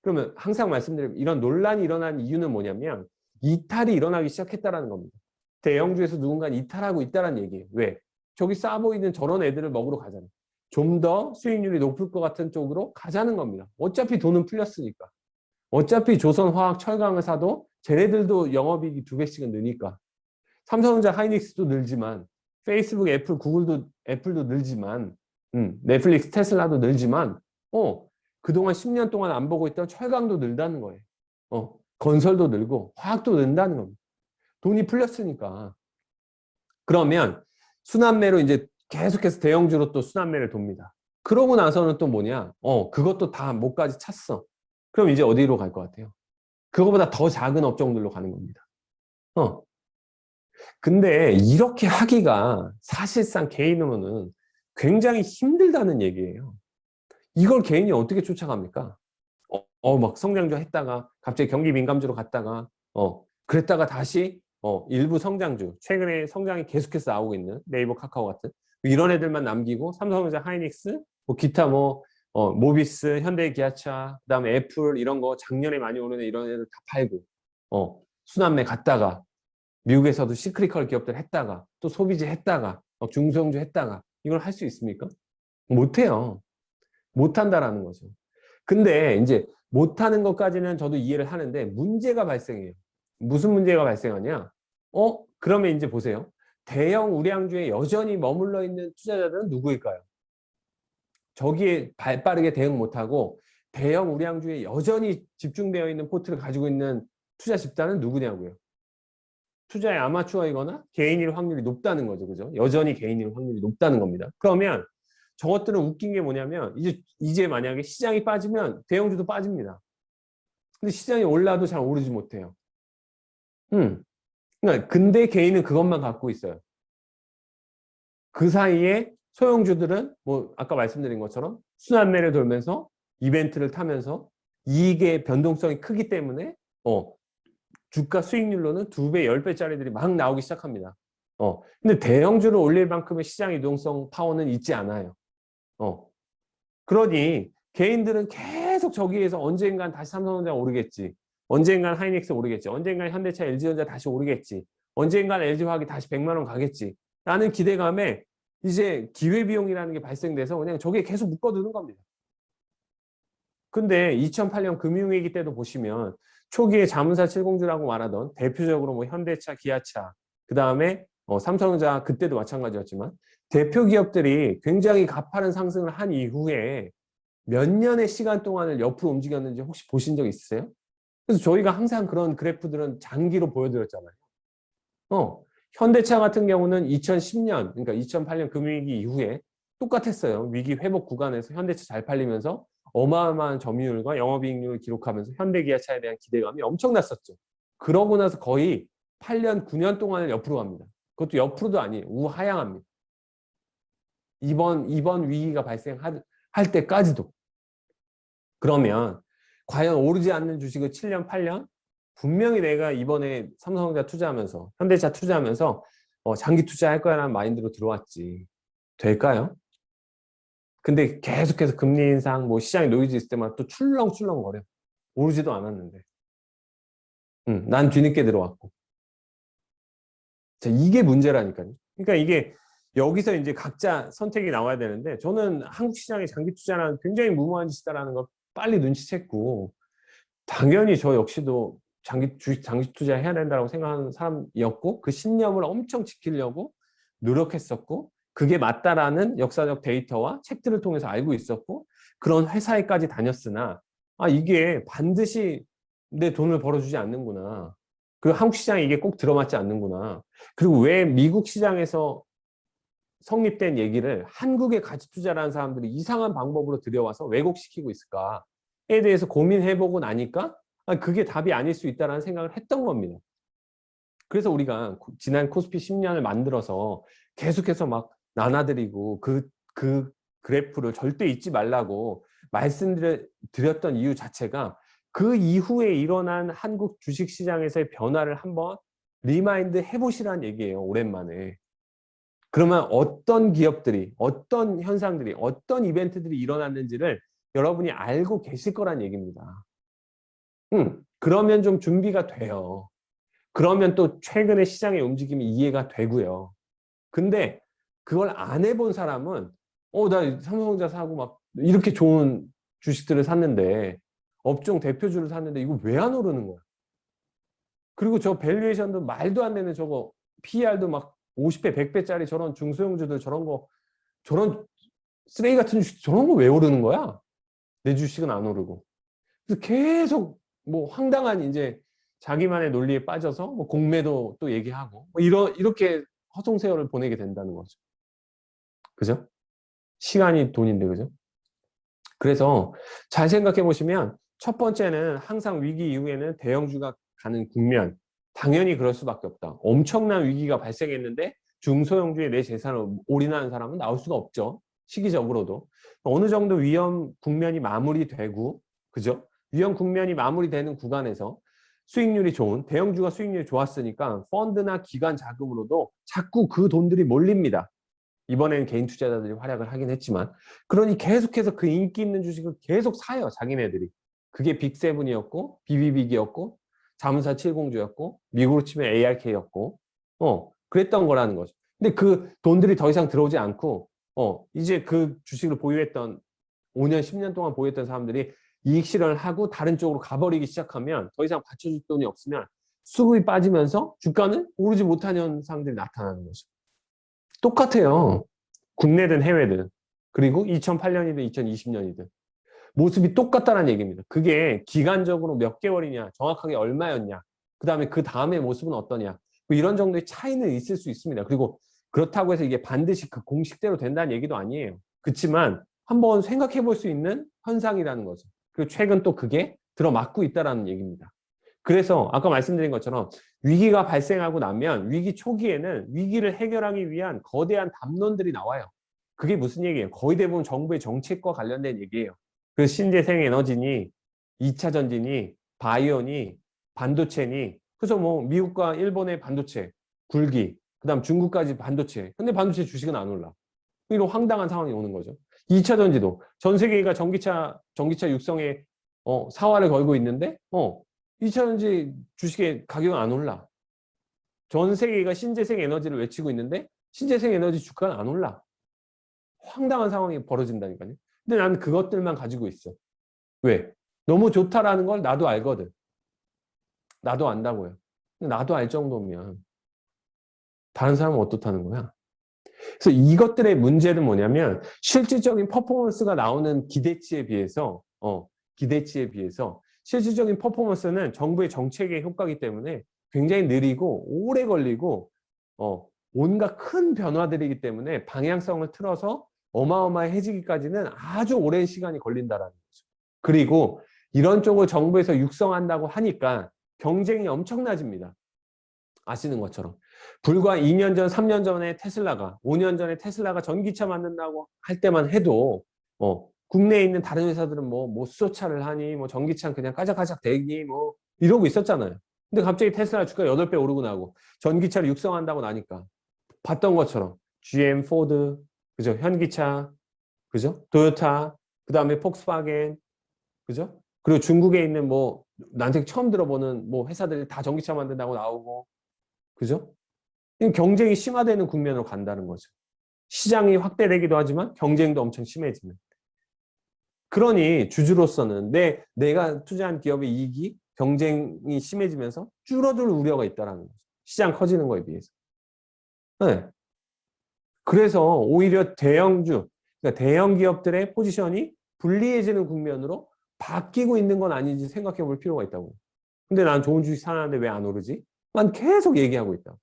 그러면 항상 말씀드리면 이런 논란이 일어난 이유는 뭐냐면 이탈이 일어나기 시작했다라는 겁니다. 대형주에서 누군가 이탈하고 있다는 얘기예요. 왜? 저기 싸 보이는 저런 애들을 먹으러 가잖아요. 좀 더 수익률이 높을 것 같은 쪽으로 가자는 겁니다. 어차피 돈은 풀렸으니까. 어차피 조선화학 철강을 사도 쟤네들도 영업이익이 2배씩은 느니까. 삼성전자 하이닉스도 늘지만 페이스북, 애플, 애플도 늘지만 넷플릭스, 테슬라도 늘지만 그동안 10년 동안 안 보고 있던 철강도 늘다는 거예요. 건설도 늘고 화학도 는다는 겁니다. 돈이 풀렸으니까. 그러면 순환매로 이제 계속해서 대형주로 또 순환매를 돕니다. 그러고 나서는 또 뭐냐? 그것도 다 목까지 찼어. 그럼 이제 어디로 갈 것 같아요? 그거보다 더 작은 업종들로 가는 겁니다. 근데 이렇게 하기가 사실상 개인으로는 굉장히 힘들다는 얘기예요. 이걸 개인이 어떻게 쫓아갑니까? 막 성장주 했다가 갑자기 경기 민감주로 갔다가 그랬다가 다시 일부 성장주, 최근에 성장이 계속해서 나오고 있는 네이버, 카카오 같은 이런 애들만 남기고 삼성전자, 하이닉스, 뭐 기타 모비스, 현대, 기아차, 그다음에 애플 이런 거 작년에 많이 오르는 이런 애들 다 팔고 순환매 갔다가 미국에서도 시크리컬 기업들 했다가 또 소비재 했다가 중소형주 했다가 이걸 할 수 있습니까? 못해요. 못한다라는 거죠. 근데 이제 못하는 것까지는 저도 이해를 하는데 문제가 발생해요. 무슨 문제가 발생하냐? 그러면 이제 보세요. 대형 우량주에 여전히 머물러 있는 투자자들은 누구일까요? 저기에 발빠르게 대응 못하고 대형 우량주에 여전히 집중되어 있는 포트를 가지고 있는 투자 집단은 누구냐고요. 투자의 아마추어이거나 개인일 확률이 높다는 거죠. 그죠? 여전히 개인일 확률이 높다는 겁니다. 그러면 저것들은 웃긴 게 뭐냐면 이제 만약에 시장이 빠지면 대형주도 빠집니다. 근데 시장이 올라도 잘 오르지 못해요. 그러니까 근데 개인은 그것만 갖고 있어요. 그 사이에 소형주들은 뭐 아까 말씀드린 것처럼 순환매를 돌면서 이벤트를 타면서 이익의 변동성이 크기 때문에 주가 수익률로는 2배, 10배짜리들이 막 나오기 시작합니다. 근데 대형주를 올릴 만큼의 시장 유동성 파워는 있지 않아요. 그러니 개인들은 계속 저기에서 언젠간 다시 삼성전자 오르겠지. 언젠간 하이닉스 오르겠지. 언젠간 현대차, LG전자 다시 오르겠지. 언젠간 LG화학이 다시 100만 원 가겠지. 라는 기대감에 이제 기회비용이라는 게 발생돼서 그냥 저게 계속 묶어두는 겁니다. 근데 2008년 금융위기 때도 보시면 초기에 자문사 7공주라고 말하던 대표적으로 뭐 현대차, 기아차, 그 다음에 삼성전자 그때도 마찬가지였지만 대표 기업들이 굉장히 가파른 상승을 한 이후에 몇 년의 시간 동안을 옆으로 움직였는지 혹시 보신 적 있으세요? 그래서 저희가 항상 그런 그래프들은 장기로 보여드렸잖아요. 현대차 같은 경우는 2010년, 그러니까 2008년 금융위기 이후에 똑같았어요. 위기 회복 구간에서 현대차 잘 팔리면서 어마어마한 점유율과 영업이익률을 기록하면서 현대기아차에 대한 기대감이 엄청났었죠. 그러고 나서 거의 8년, 9년 동안을 옆으로 갑니다. 그것도 옆으로도 아니에요. 우하향합니다. 이번 위기가 발생할 때까지도. 그러면 과연 오르지 않는 주식을 7년, 8년? 분명히 내가 이번에 삼성전자 투자하면서 현대차 투자하면서 장기 투자할 거야라는 마인드로 들어왔지. 될까요? 근데 계속해서 금리 인상, 뭐 시장에 노이즈 있을 때마다 또 출렁출렁 거려. 오르지도 않았는데. 난 뒤늦게 들어왔고. 자, 이게 문제라니까요. 그러니까 이게 여기서 이제 각자 선택이 나와야 되는데 저는 한국 시장에 장기 투자는 굉장히 무모한 짓이다라는 걸 빨리 눈치챘고 당연히 저 역시도 장기 투자 해야 된다고 생각하는 사람이었고 그 신념을 엄청 지키려고 노력했었고 그게 맞다라는 역사적 데이터와 책들을 통해서 알고 있었고 그런 회사에까지 다녔으나 이게 반드시 내 돈을 벌어주지 않는구나. 그리고 한국 시장에 이게 꼭 들어맞지 않는구나. 그리고 왜 미국 시장에서 성립된 얘기를 한국에 가치 투자라는 사람들이 이상한 방법으로 들여와서 왜곡시키고 있을까에 대해서 고민해보고 나니까 그게 답이 아닐 수 있다는 생각을 했던 겁니다. 그래서 우리가 지난 코스피 10년을 만들어서 계속해서 막 나눠드리고 그 그래프를 절대 잊지 말라고 말씀드렸던 이유 자체가 그 이후에 일어난 한국 주식시장에서의 변화를 한번 리마인드 해보시라는 얘기예요. 오랜만에. 그러면 어떤 기업들이, 어떤 현상들이, 어떤 이벤트들이 일어났는지를 여러분이 알고 계실 거란 얘기입니다. 그러면 좀 준비가 돼요. 그러면 또 최근에 시장의 움직임이 이해가 되고요. 근데 그걸 안 해본 사람은 나 삼성전자 사고 막 이렇게 좋은 주식들을 샀는데 업종 대표주를 샀는데 이거 왜 안 오르는 거야? 그리고 저 밸류에이션도 말도 안 되는 저거 PER도 막 50배, 100배짜리 저런 중소형주들 저런 거 저런 쓰레기 같은 주식 저런 거 왜 오르는 거야? 내 주식은 안 오르고. 그래서 계속 뭐 황당한 이제 자기만의 논리에 빠져서 뭐 공매도 또 얘기하고 뭐 이렇게 허송세월을 보내게 된다는 거죠. 그죠? 시간이 돈인데, 그죠? 그래서 잘 생각해 보시면 첫 번째는 항상 위기 이후에는 대형주가 가는 국면. 당연히 그럴 수밖에 없다. 엄청난 위기가 발생했는데 중소형주에 내 재산을 올인하는 사람은 나올 수가 없죠. 시기적으로도. 어느 정도 위험 국면이 마무리되고, 그죠? 위험 국면이 마무리되는 구간에서 수익률이 좋은, 대형주가 수익률이 좋았으니까 펀드나 기관 자금으로도 자꾸 그 돈들이 몰립니다. 이번에는 개인 투자자들이 활약을 하긴 했지만, 그러니 계속해서 그 인기 있는 주식을 계속 사요, 자기네들이. 그게 빅세븐이었고, 비비빅이었고, 자문사 70주였고, 미국으로 치면 ARK였고, 그랬던 거라는 거죠. 근데 그 돈들이 더 이상 들어오지 않고, 이제 그 주식을 보유했던 5년, 10년 동안 보유했던 사람들이 이익 실현을 하고 다른 쪽으로 가버리기 시작하면 더 이상 받쳐줄 돈이 없으면 수급이 빠지면서 주가는 오르지 못하는 현상들이 나타나는 거죠. 똑같아요. 국내든 해외든. 그리고 2008년이든 2020년이든. 모습이 똑같다는 얘기입니다. 그게 기간적으로 몇 개월이냐, 정확하게 얼마였냐, 그 다음에 그 다음의 모습은 어떠냐. 뭐 이런 정도의 차이는 있을 수 있습니다. 그리고 그렇다고 해서 이게 반드시 그 공식대로 된다는 얘기도 아니에요. 그렇지만 한번 생각해 볼 수 있는 현상이라는 거죠. 그리고 최근 또 그게 들어맞고 있다는 얘기입니다. 그래서 아까 말씀드린 것처럼 위기가 발생하고 나면 위기 초기에는 위기를 해결하기 위한 거대한 담론들이 나와요. 그게 무슨 얘기예요? 거의 대부분 정부의 정책과 관련된 얘기예요. 그 신재생 에너지니, 2차 전지니, 바이오니, 반도체니, 그래서 뭐 미국과 일본의 반도체, 굴기, 그다음 중국까지 반도체. 근데 반도체 주식은 안 올라. 이런 황당한 상황이 오는 거죠. 2차 전지도 전 세계가 전기차 육성에 사활을 걸고 있는데 2차 전지 주식의 가격은 안 올라. 전 세계가 신재생 에너지를 외치고 있는데 신재생 에너지 주가는 안 올라. 황당한 상황이 벌어진다니까요. 근데 나는 그것들만 가지고 있어. 왜? 너무 좋다라는 걸 나도 알거든. 나도 안다고요. 나도 알 정도면 다른 사람은 어떻다는 거야? 그래서 이것들의 문제는 뭐냐면 실질적인 퍼포먼스가 나오는 기대치에 비해서 실질적인 퍼포먼스는 정부의 정책의 효과이기 때문에 굉장히 느리고 오래 걸리고 온갖 큰 변화들이기 때문에 방향성을 틀어서 어마어마해지기까지는 아주 오랜 시간이 걸린다라는 거죠. 그리고 이런 쪽을 정부에서 육성한다고 하니까 경쟁이 엄청나집니다. 아시는 것처럼. 불과 2년 전, 3년 전에 테슬라가, 5년 전에 테슬라가 전기차 만든다고 할 때만 해도, 국내에 있는 다른 회사들은 뭐 수소차를 하니, 뭐 전기차는 그냥 까작까작 대기, 뭐, 이러고 있었잖아요. 근데 갑자기 테슬라 주가가 8배 오르고 나고, 전기차를 육성한다고 나니까, 봤던 것처럼, GM, 포드, 그죠? 현기차, 그죠? 토요타, 그 다음에 폭스바겐, 그죠? 그리고 중국에 있는 뭐, 난생 처음 들어보는 뭐 회사들이 다 전기차 만든다고 나오고, 그죠? 경쟁이 심화되는 국면으로 간다는 거죠. 시장이 확대되기도 하지만 경쟁도 엄청 심해지는. 그러니 주주로서는 내가 투자한 기업의 이익이 경쟁이 심해지면서 줄어들 우려가 있다는 거죠. 시장 커지는 거에 비해서. 네. 그래서 오히려 그러니까 대형 기업들의 포지션이 불리해지는 국면으로 바뀌고 있는 건 아닌지 생각해 볼 필요가 있다고. 근데 난 좋은 주식 사는데 왜 안 오르지? 난 계속 얘기하고 있다.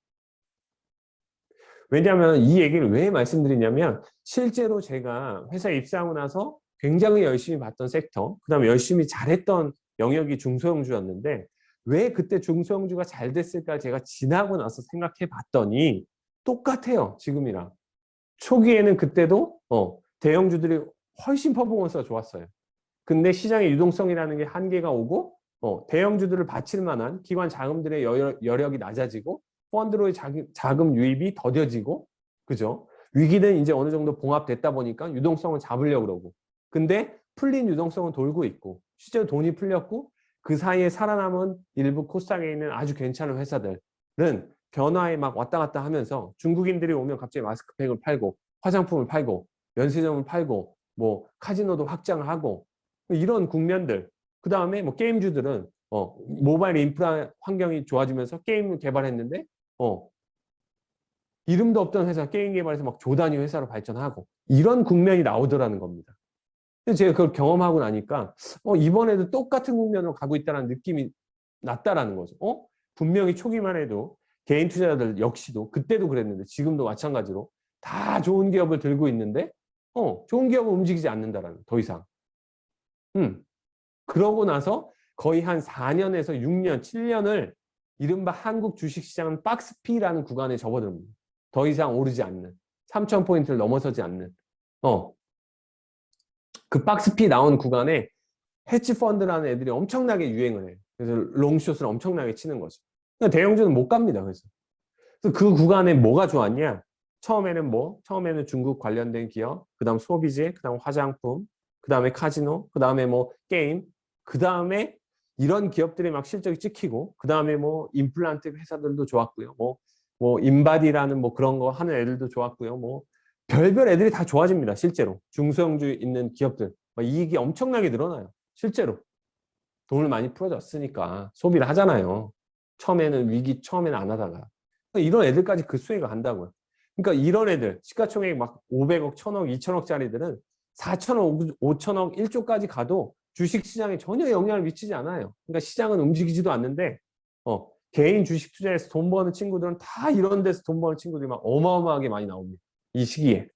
왜냐하면 이 얘기를 왜 말씀드리냐면 실제로 제가 회사에 입사하고 나서 굉장히 열심히 봤던 섹터, 그다음에 열심히 잘했던 영역이 중소형주였는데 왜 그때 중소형주가 잘 됐을까 제가 지나고 나서 생각해 봤더니 똑같아요, 지금이랑. 초기에는 그때도 대형주들이 훨씬 퍼포먼스가 좋았어요. 근데 시장의 유동성이라는 게 한계가 오고 대형주들을 바칠 만한 기관 자금들의 여력이 낮아지고 펀드로의 자금 유입이 더뎌지고, 그죠? 위기는 이제 어느 정도 봉합됐다 보니까 유동성을 잡으려고 그러고. 근데 풀린 유동성은 돌고 있고, 실제로 돈이 풀렸고, 그 사이에 살아남은 일부 코스닥에 있는 아주 괜찮은 회사들은 변화에 막 왔다 갔다 하면서 중국인들이 오면 갑자기 마스크팩을 팔고 화장품을 팔고 면세점을 팔고 뭐 카지노도 확장을 하고 이런 국면들. 그 다음에 뭐 게임주들은 모바일 인프라 환경이 좋아지면서 게임을 개발했는데 이름도 없던 회사 게임 개발해서 막 조 단위 회사로 발전하고 이런 국면이 나오더라는 겁니다. 근데 제가 그걸 경험하고 나니까 이번에도 똑같은 국면으로 가고 있다는 느낌이 났다라는 거죠. 분명히 초기만 해도 개인 투자자들 역시도 그때도 그랬는데 지금도 마찬가지로 다 좋은 기업을 들고 있는데 좋은 기업은 움직이지 않는다라는 더 이상. 그러고 나서 거의 한 4년에서 6년, 7년을 이른바 한국 주식시장은 박스피라는 구간에 접어듭니다. 더 이상 오르지 않는 3,000포인트를 넘어서지 않는 그 박스피 나온 구간에 헤지펀드라는 애들이 엄청나게 유행을 해요. 그래서 롱숏을 엄청나게 치는 거죠. 그러니까 대형주는 못 갑니다. 그래서 그 구간에 뭐가 좋았냐? 처음에는 중국 관련된 기업, 그 다음 소비재, 그 다음 화장품, 그 다음에 카지노, 그 다음에 뭐 게임, 그 다음에 이런 기업들이 막 실적이 찍히고, 그 다음에 뭐 임플란트 회사들도 좋았고요. 뭐 인바디라는 뭐 그런 거 하는 애들도 좋았고요. 뭐 별별 애들이 다 좋아집니다. 실제로 중소형주 있는 기업들 이익이 엄청나게 늘어나요. 실제로 돈을 많이 풀어줬으니까 소비를 하잖아요. 처음에는 안 하다가 이런 애들까지 그 수혜가 간다고요. 그러니까 이런 애들 시가총액 막 500억, 1000억, 2000억짜리들은 4천억, 5천억, 1조까지 가도 주식시장에 전혀 영향을 미치지 않아요. 그러니까 시장은 움직이지도 않는데 개인 주식 투자해서 돈 버는 친구들은 다 이런 데서 돈 버는 친구들이 막 어마어마하게 많이 나옵니다. 이 시기에.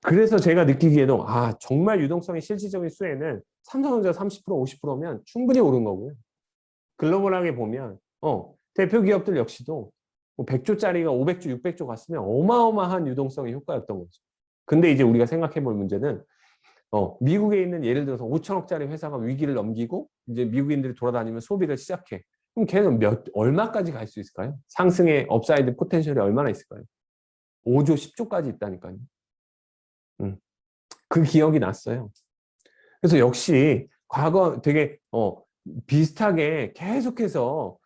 그래서 제가 느끼기에도 정말 유동성의 실질적인 수혜는 삼성전자 30%, 50%면 충분히 오른 거고요. 글로벌하게 보면 대표 기업들 역시도 뭐 100조짜리가 500조, 600조 갔으면 어마어마한 유동성의 효과였던 거죠. 근데 이제 우리가 생각해 볼 문제는 미국에 있는 예를 들어서 5천억짜리 회사가 위기를 넘기고 이제 미국인들이 돌아다니면 소비를 시작해. 그럼 걔는 얼마까지 갈 수 있을까요? 상승의 업사이드 포텐셜이 얼마나 있을까요? 5조, 10조까지 있다니까요. 그 기억이 났어요. 그래서 역시 과거 되게 비슷하게 계속해서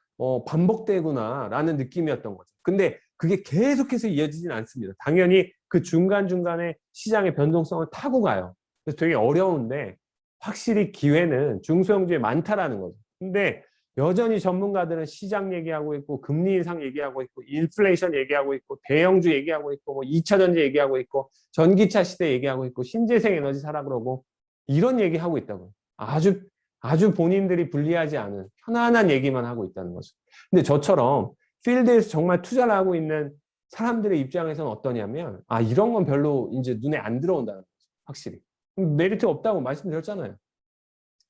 반복되구나라는 느낌이었던 거죠. 근데 그게 계속해서 이어지진 않습니다. 당연히 그 중간중간에 시장의 변동성을 타고 가요. 그래서 되게 어려운데 확실히 기회는 중소형주에 많다라는 거죠. 근데 여전히 전문가들은 시장 얘기하고 있고 금리 인상 얘기하고 있고 인플레이션 얘기하고 있고 대형주 얘기하고 있고 뭐 2차 전지 얘기하고 있고 전기차 시대 얘기하고 있고 신재생 에너지 사라 그러고 이런 얘기하고 있다고요. 아주 본인들이 불리하지 않은 편안한 얘기만 하고 있다는 거죠. 근데 저처럼 필드에서 정말 투자를 하고 있는 사람들의 입장에서는 어떠냐면 이런 건 별로 이제 눈에 안 들어온다는 거죠. 확실히. 메리트 없다고 말씀드렸잖아요.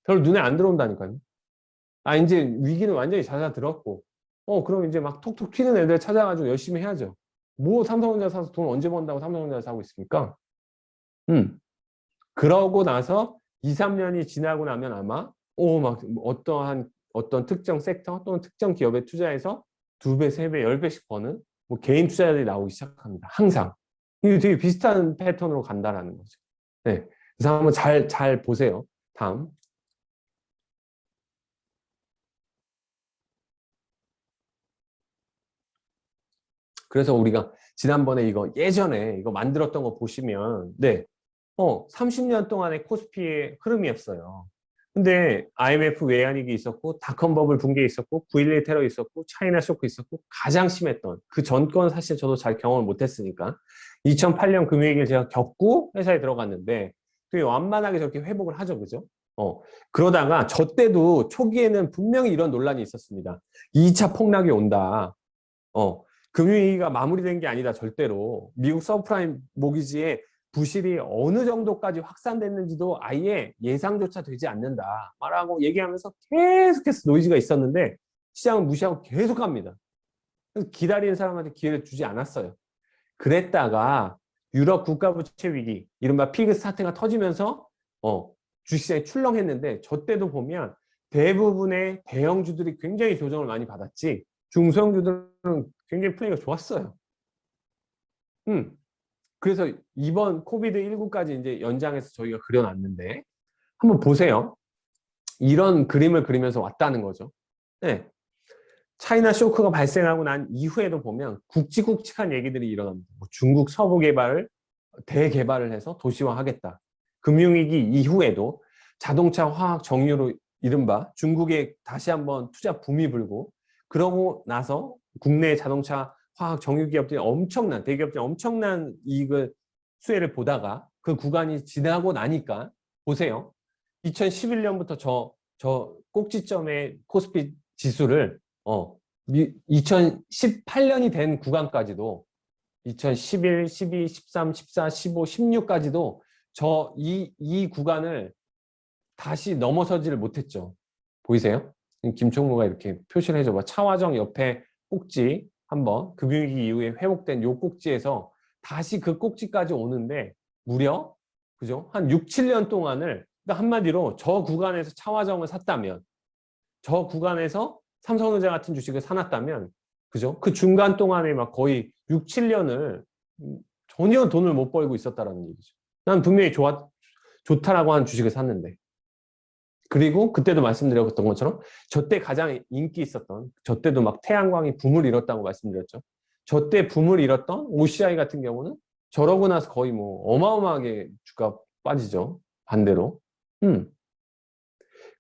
별로 눈에 안 들어온다니까요. 이제 위기는 완전히 잦아들었고 그럼 이제 막 톡톡 튀는 애들 찾아가지고 열심히 해야죠. 뭐 삼성전자 사서 돈 언제 번다고 삼성전자 사고 있습니까? 그러고 나서 2, 3년이 지나고 나면 아마 막 어떤 특정 섹터 또는 특정 기업에 투자해서 2배, 3배, 10배씩 버는 뭐 개인 투자자들이 나오기 시작합니다. 항상. 이게 되게 비슷한 패턴으로 간다라는 거죠. 네. 그래서 한번 잘 보세요. 다음. 그래서 우리가 지난번에 예전에 이거 만들었던 거 보시면, 네. 30년 동안의 코스피의 흐름이었어요. 근데 IMF 외환위기 있었고, 닷컴 버블 붕괴 있었고, 9.11 테러 있었고, 차이나 쇼크 있었고, 가장 심했던 그 전건 사실 저도 잘 경험을 못했으니까 2008년 금융위기를 제가 겪고 회사에 들어갔는데 되게 완만하게 저렇게 회복을 하죠, 그죠? 그러다가 저 때도 초기에는 분명히 이런 논란이 있었습니다. 2차 폭락이 온다. 금융위기가 마무리된 게 아니다, 절대로. 미국 서브프라임 모기지의 부실이 어느 정도까지 확산됐는지도 아예 예상조차 되지 않는다. 라고 얘기하면서 계속해서 노이즈가 있었는데 시장은 무시하고 계속 갑니다. 그래서 기다리는 사람한테 기회를 주지 않았어요. 그랬다가 유럽 국가부채 위기, 이른바 피그 사태가 터지면서 주식시장이 출렁했는데 저 때도 보면 대부분의 대형주들이 굉장히 조정을 많이 받았지 중소형주들은 굉장히 플레이가 좋았어요. 그래서 이번 코비드19까지 이제 연장해서 저희가 그려놨는데 한번 보세요. 이런 그림을 그리면서 왔다는 거죠. 네. 차이나 쇼크가 발생하고 난 이후에도 보면 굵직굵직한 얘기들이 일어납니다. 뭐 중국 서부 개발을 대개발을 해서 도시화하겠다. 금융위기 이후에도 자동차, 화학, 정유로 이른바 중국에 다시 한번 투자 붐이 불고 그러고 나서 국내 자동차, 화학, 정유 기업들이 엄청난 대기업들이 엄청난 이익을 수혜를 보다가 그 구간이 지나고 나니까 보세요. 2011년부터 저 꼭지점의 코스피 지수를 2018년이 된 구간까지도 2011, 12, 13, 14, 15, 16까지도 이 구간을 다시 넘어서지를 못했죠. 보이세요? 김총무가 이렇게 표시를 해줘봐. 차화정 옆에 꼭지 한번 금융위기 이후에 회복된 요 꼭지에서 다시 그 꼭지까지 오는데 무려 그죠? 한 6, 7년 동안을 그러니까 한마디로 저 구간에서 차화정을 샀다면 저 구간에서 삼성전자 같은 주식을 사놨다면 그죠? 그 중간 동안에 막 거의 6, 7년을 전혀 돈을 못 벌고 있었다라는 얘기죠. 난 분명히 좋다라고 하는 주식을 샀는데 그리고 그때도 말씀드렸던 것처럼 저 때 가장 인기 있었던 저 때도 막 태양광이 붐을 일었다고 말씀드렸죠. 저 때 붐을 일었던 OCI 같은 경우는 저러고 나서 거의 뭐 어마어마하게 주가 빠지죠. 반대로.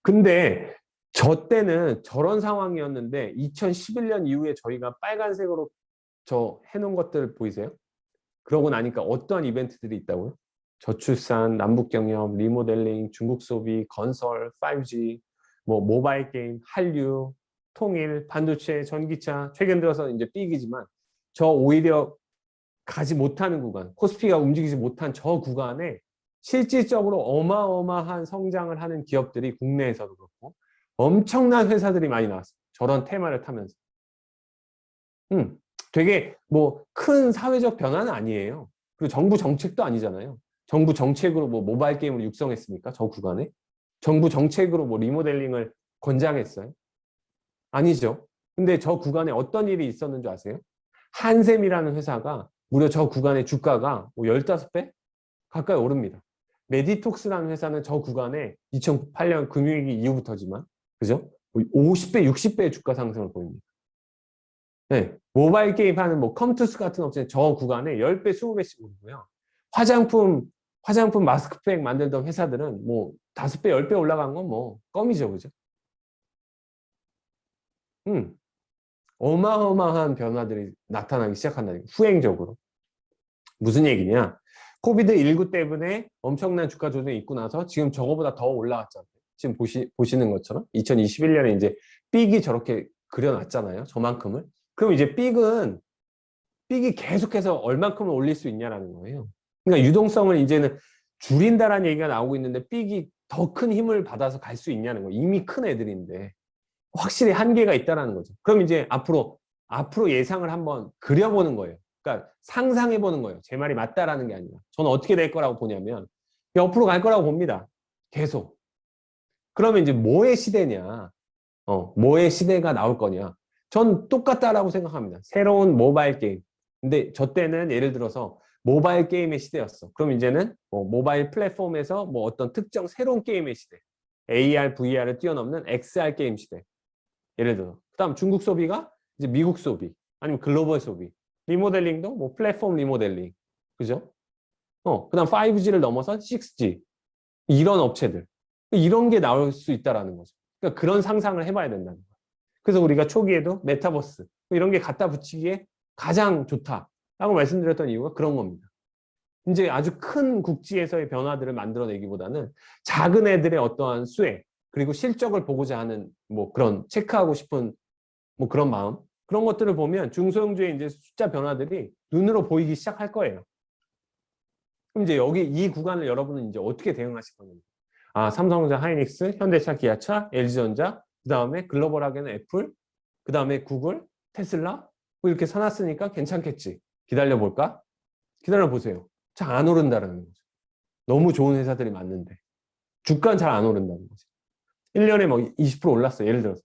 근데 저 때는 저런 상황이었는데 2011년 이후에 저희가 빨간색으로 저 해놓은 것들 보이세요? 그러고 나니까 어떠한 이벤트들이 있다고요? 저출산, 남북경협, 리모델링, 중국 소비, 건설, 5G, 뭐 모바일 게임, 한류, 통일, 반도체, 전기차, 최근 들어서 이제 삑이지만 저 오히려 가지 못하는 구간, 코스피가 움직이지 못한 저 구간에 실질적으로 어마어마한 성장을 하는 기업들이 국내에서도 그렇고 엄청난 회사들이 많이 나왔어요. 저런 테마를 타면서. 되게 뭐 큰 사회적 변화는 아니에요. 그리고 정부 정책도 아니잖아요. 정부 정책으로 뭐 모바일 게임을 육성했습니까? 저 구간에? 정부 정책으로 뭐 리모델링을 권장했어요? 아니죠. 근데 저 구간에 어떤 일이 있었는 줄 아세요? 한샘이라는 회사가 무려 저 구간의 주가가 뭐 15배 가까이 오릅니다. 메디톡스라는 회사는 저 구간에 2008년 금융위기 이후부터지만 그죠? 50배, 60배의 주가 상승을 보입니다. 네, 모바일 게임 하는 뭐 컴투스 같은 업체는 저 구간에 10배, 20배씩 오르고요. 화장품 마스크팩 만들던 회사들은 뭐 5배, 10배 올라간 건 뭐 껌이죠, 그죠? 어마어마한 변화들이 나타나기 시작한다는 거예요. 후행적으로. 무슨 얘기냐? 코비드19 때문에 엄청난 주가 조정이 있고 나서 지금 저거보다 더 올라왔잖아요. 지금 보시는 것처럼 2021년에 이제 삑이 저렇게 그려놨잖아요. 저만큼을. 그럼 이제 삑이 계속해서 얼만큼을 올릴 수 있냐라는 거예요. 그러니까 유동성을 이제는 줄인다라는 얘기가 나오고 있는데 삑이 더 큰 힘을 받아서 갈 수 있냐는 거예요. 이미 큰 애들인데. 확실히 한계가 있다는 거죠. 그럼 이제 앞으로 예상을 한번 그려보는 거예요. 그러니까 상상해보는 거예요. 제 말이 맞다라는 게 아니라. 저는 어떻게 될 거라고 보냐면 옆으로 갈 거라고 봅니다. 계속. 그러면 이제 뭐의 시대냐. 뭐의 시대가 나올 거냐. 전 똑같다라고 생각합니다. 새로운 모바일 게임. 근데 저 때는 예를 들어서 모바일 게임의 시대였어. 그럼 이제는 모바일 플랫폼에서 뭐 어떤 특정 새로운 게임의 시대. AR, VR을 뛰어넘는 XR 게임 시대. 예를 들어. 그다음 중국 소비가 이제 미국 소비, 아니면 글로벌 소비. 리모델링도 뭐 플랫폼 리모델링. 그죠? 그다음 5G를 넘어선 6G. 이런 업체들. 이런 게 나올 수 있다라는 거죠. 그러니까 그런 상상을 해봐야 된다는 거예요. 그래서 우리가 초기에도 메타버스 이런 게 갖다 붙이기에 가장 좋다라고 말씀드렸던 이유가 그런 겁니다. 이제 아주 큰 국지에서의 변화들을 만들어내기보다는 작은 애들의 어떠한 수혜 그리고 실적을 보고자 하는 뭐 그런 체크하고 싶은 뭐 그런 마음 그런 것들을 보면 중소형주의 이제 숫자 변화들이 눈으로 보이기 시작할 거예요. 그럼 이제 여기 이 구간을 여러분은 이제 어떻게 대응하실 거냐면 삼성전자, 하이닉스, 현대차, 기아차, LG전자, 그 다음에 글로벌하게는 애플, 그 다음에 구글, 테슬라 뭐 이렇게 사놨으니까 괜찮겠지. 기다려볼까? 기다려보세요. 잘 안 오른다는 거죠. 너무 좋은 회사들이 많는데 주가는 잘 안 오른다는 거죠. 1년에 뭐 20% 올랐어요. 예를 들어서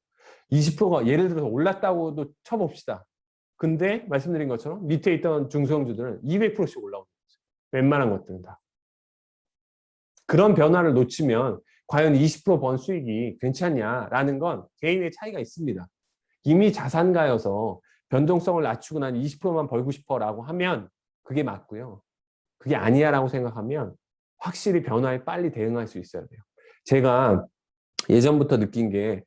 20%가 예를 들어서 올랐다고도 쳐봅시다. 근데 말씀드린 것처럼 밑에 있던 중소형주들은 200%씩 올라오는 거죠. 웬만한 것들은 다. 그런 변화를 놓치면 과연 20%번 수익이 괜찮냐라는 건 개인의 차이가 있습니다. 이미 자산가여서 변동성을 낮추고 난 20%만 벌고 싶어라고 하면 그게 맞고요. 그게 아니야라고 생각하면 확실히 변화에 빨리 대응할 수 있어야 돼요. 제가 예전부터 느낀 게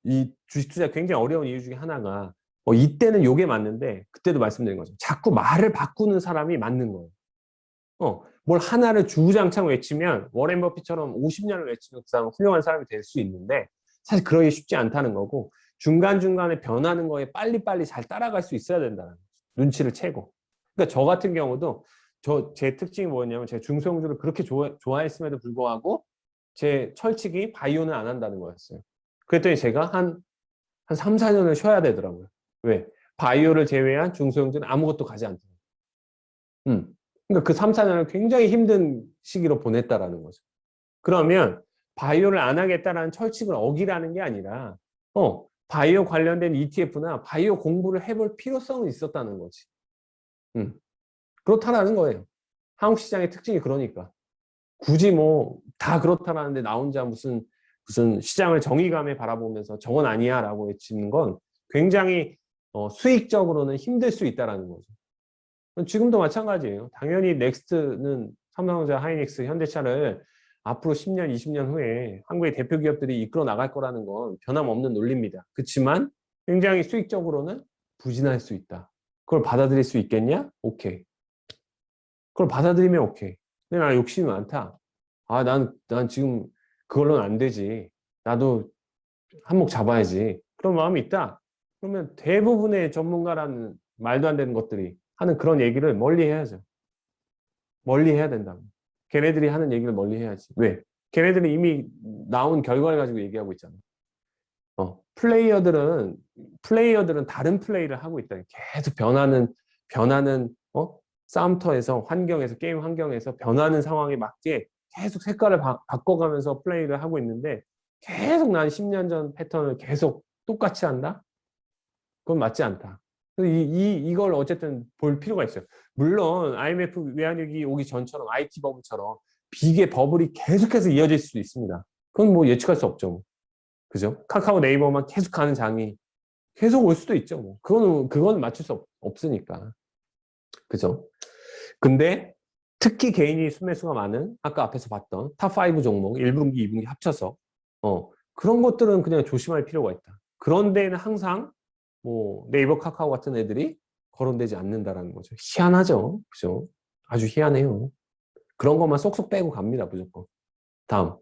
이 주식 투자 굉장히 어려운 이유 중에 하나가 이때는 요게 맞는데 그때도 말씀드린 거죠. 자꾸 말을 바꾸는 사람이 맞는 거예요. 뭘 하나를 주구장창 외치면 워렌 버핏처럼 50년을 외치면 그 사람은 훌륭한 사람이 될 수 있는데 사실 그러기 쉽지 않다는 거고 중간중간에 변하는 거에 빨리빨리 잘 따라갈 수 있어야 된다는 거죠. 눈치를 채고. 그러니까 저 같은 경우도 제 특징이 뭐였냐면 제가 중소형주를 그렇게 좋아했음에도 불구하고 제 철칙이 바이오는 안 한다는 거였어요. 그랬더니 제가 한 3, 4년을 쉬어야 되더라고요. 왜? 바이오를 제외한 중소형주는 아무것도 가지 않더라고요. 그러니까 그 3, 4년을 굉장히 힘든 시기로 보냈다라는 거죠. 그러면 바이오를 안 하겠다라는 철칙을 어기라는 게 아니라 바이오 관련된 ETF나 바이오 공부를 해볼 필요성은 있었다는 거지. 그렇다라는 거예요. 한국 시장의 특징이 그러니까. 굳이 뭐 다 그렇다라는데 나 혼자 무슨 시장을 정의감에 바라보면서 저건 아니야 라고 외치는 건 굉장히 수익적으로는 힘들 수 있다는 거죠. 지금도 마찬가지예요. 당연히 넥스트는 삼성전자, 하이닉스, 현대차를 앞으로 10년, 20년 후에 한국의 대표 기업들이 이끌어 나갈 거라는 건 변함없는 논리입니다. 그렇지만 굉장히 수익적으로는 부진할 수 있다. 그걸 받아들일 수 있겠냐? 오케이. 그걸 받아들이면 오케이. 근데 나 욕심이 많다. 난 지금 그걸로는 안 되지. 나도 한몫 잡아야지. 그런 마음이 있다. 그러면 대부분의 전문가라는 말도 안 되는 것들이 하는 그런 얘기를 멀리 해야죠. 멀리 해야 된다고. 걔네들이 하는 얘기를 멀리 해야지. 왜? 걔네들이 이미 나온 결과를 가지고 얘기하고 있잖아. 플레이어들은 다른 플레이를 하고 있다. 계속 변하는, 싸움터에서, 게임 환경에서 변하는 상황에 맞게 계속 색깔을 바꿔가면서 플레이를 하고 있는데 계속 난 10년 전 패턴을 계속 똑같이 한다? 그건 맞지 않다. 이걸 어쨌든 볼 필요가 있어요. 물론 IMF 외환위기 오기 전처럼 IT 버블처럼 빅의 버블이 계속해서 이어질 수도 있습니다. 그건 뭐 예측할 수 없죠. 그죠? 카카오 네이버만 계속 가는 장이 계속 올 수도 있죠. 뭐. 그건 맞출 수 없으니까. 그죠? 근데 특히 개인이 순매수가 많은 아까 앞에서 봤던 탑5 종목 1분기, 2분기 합쳐서 그런 것들은 그냥 조심할 필요가 있다. 그런 데는 항상 뭐 네이버, 카카오 같은 애들이 거론되지 않는다라는 거죠. 희한하죠. 그죠? 아주 희한해요. 그런 것만 쏙쏙 빼고 갑니다. 무조건. 다음.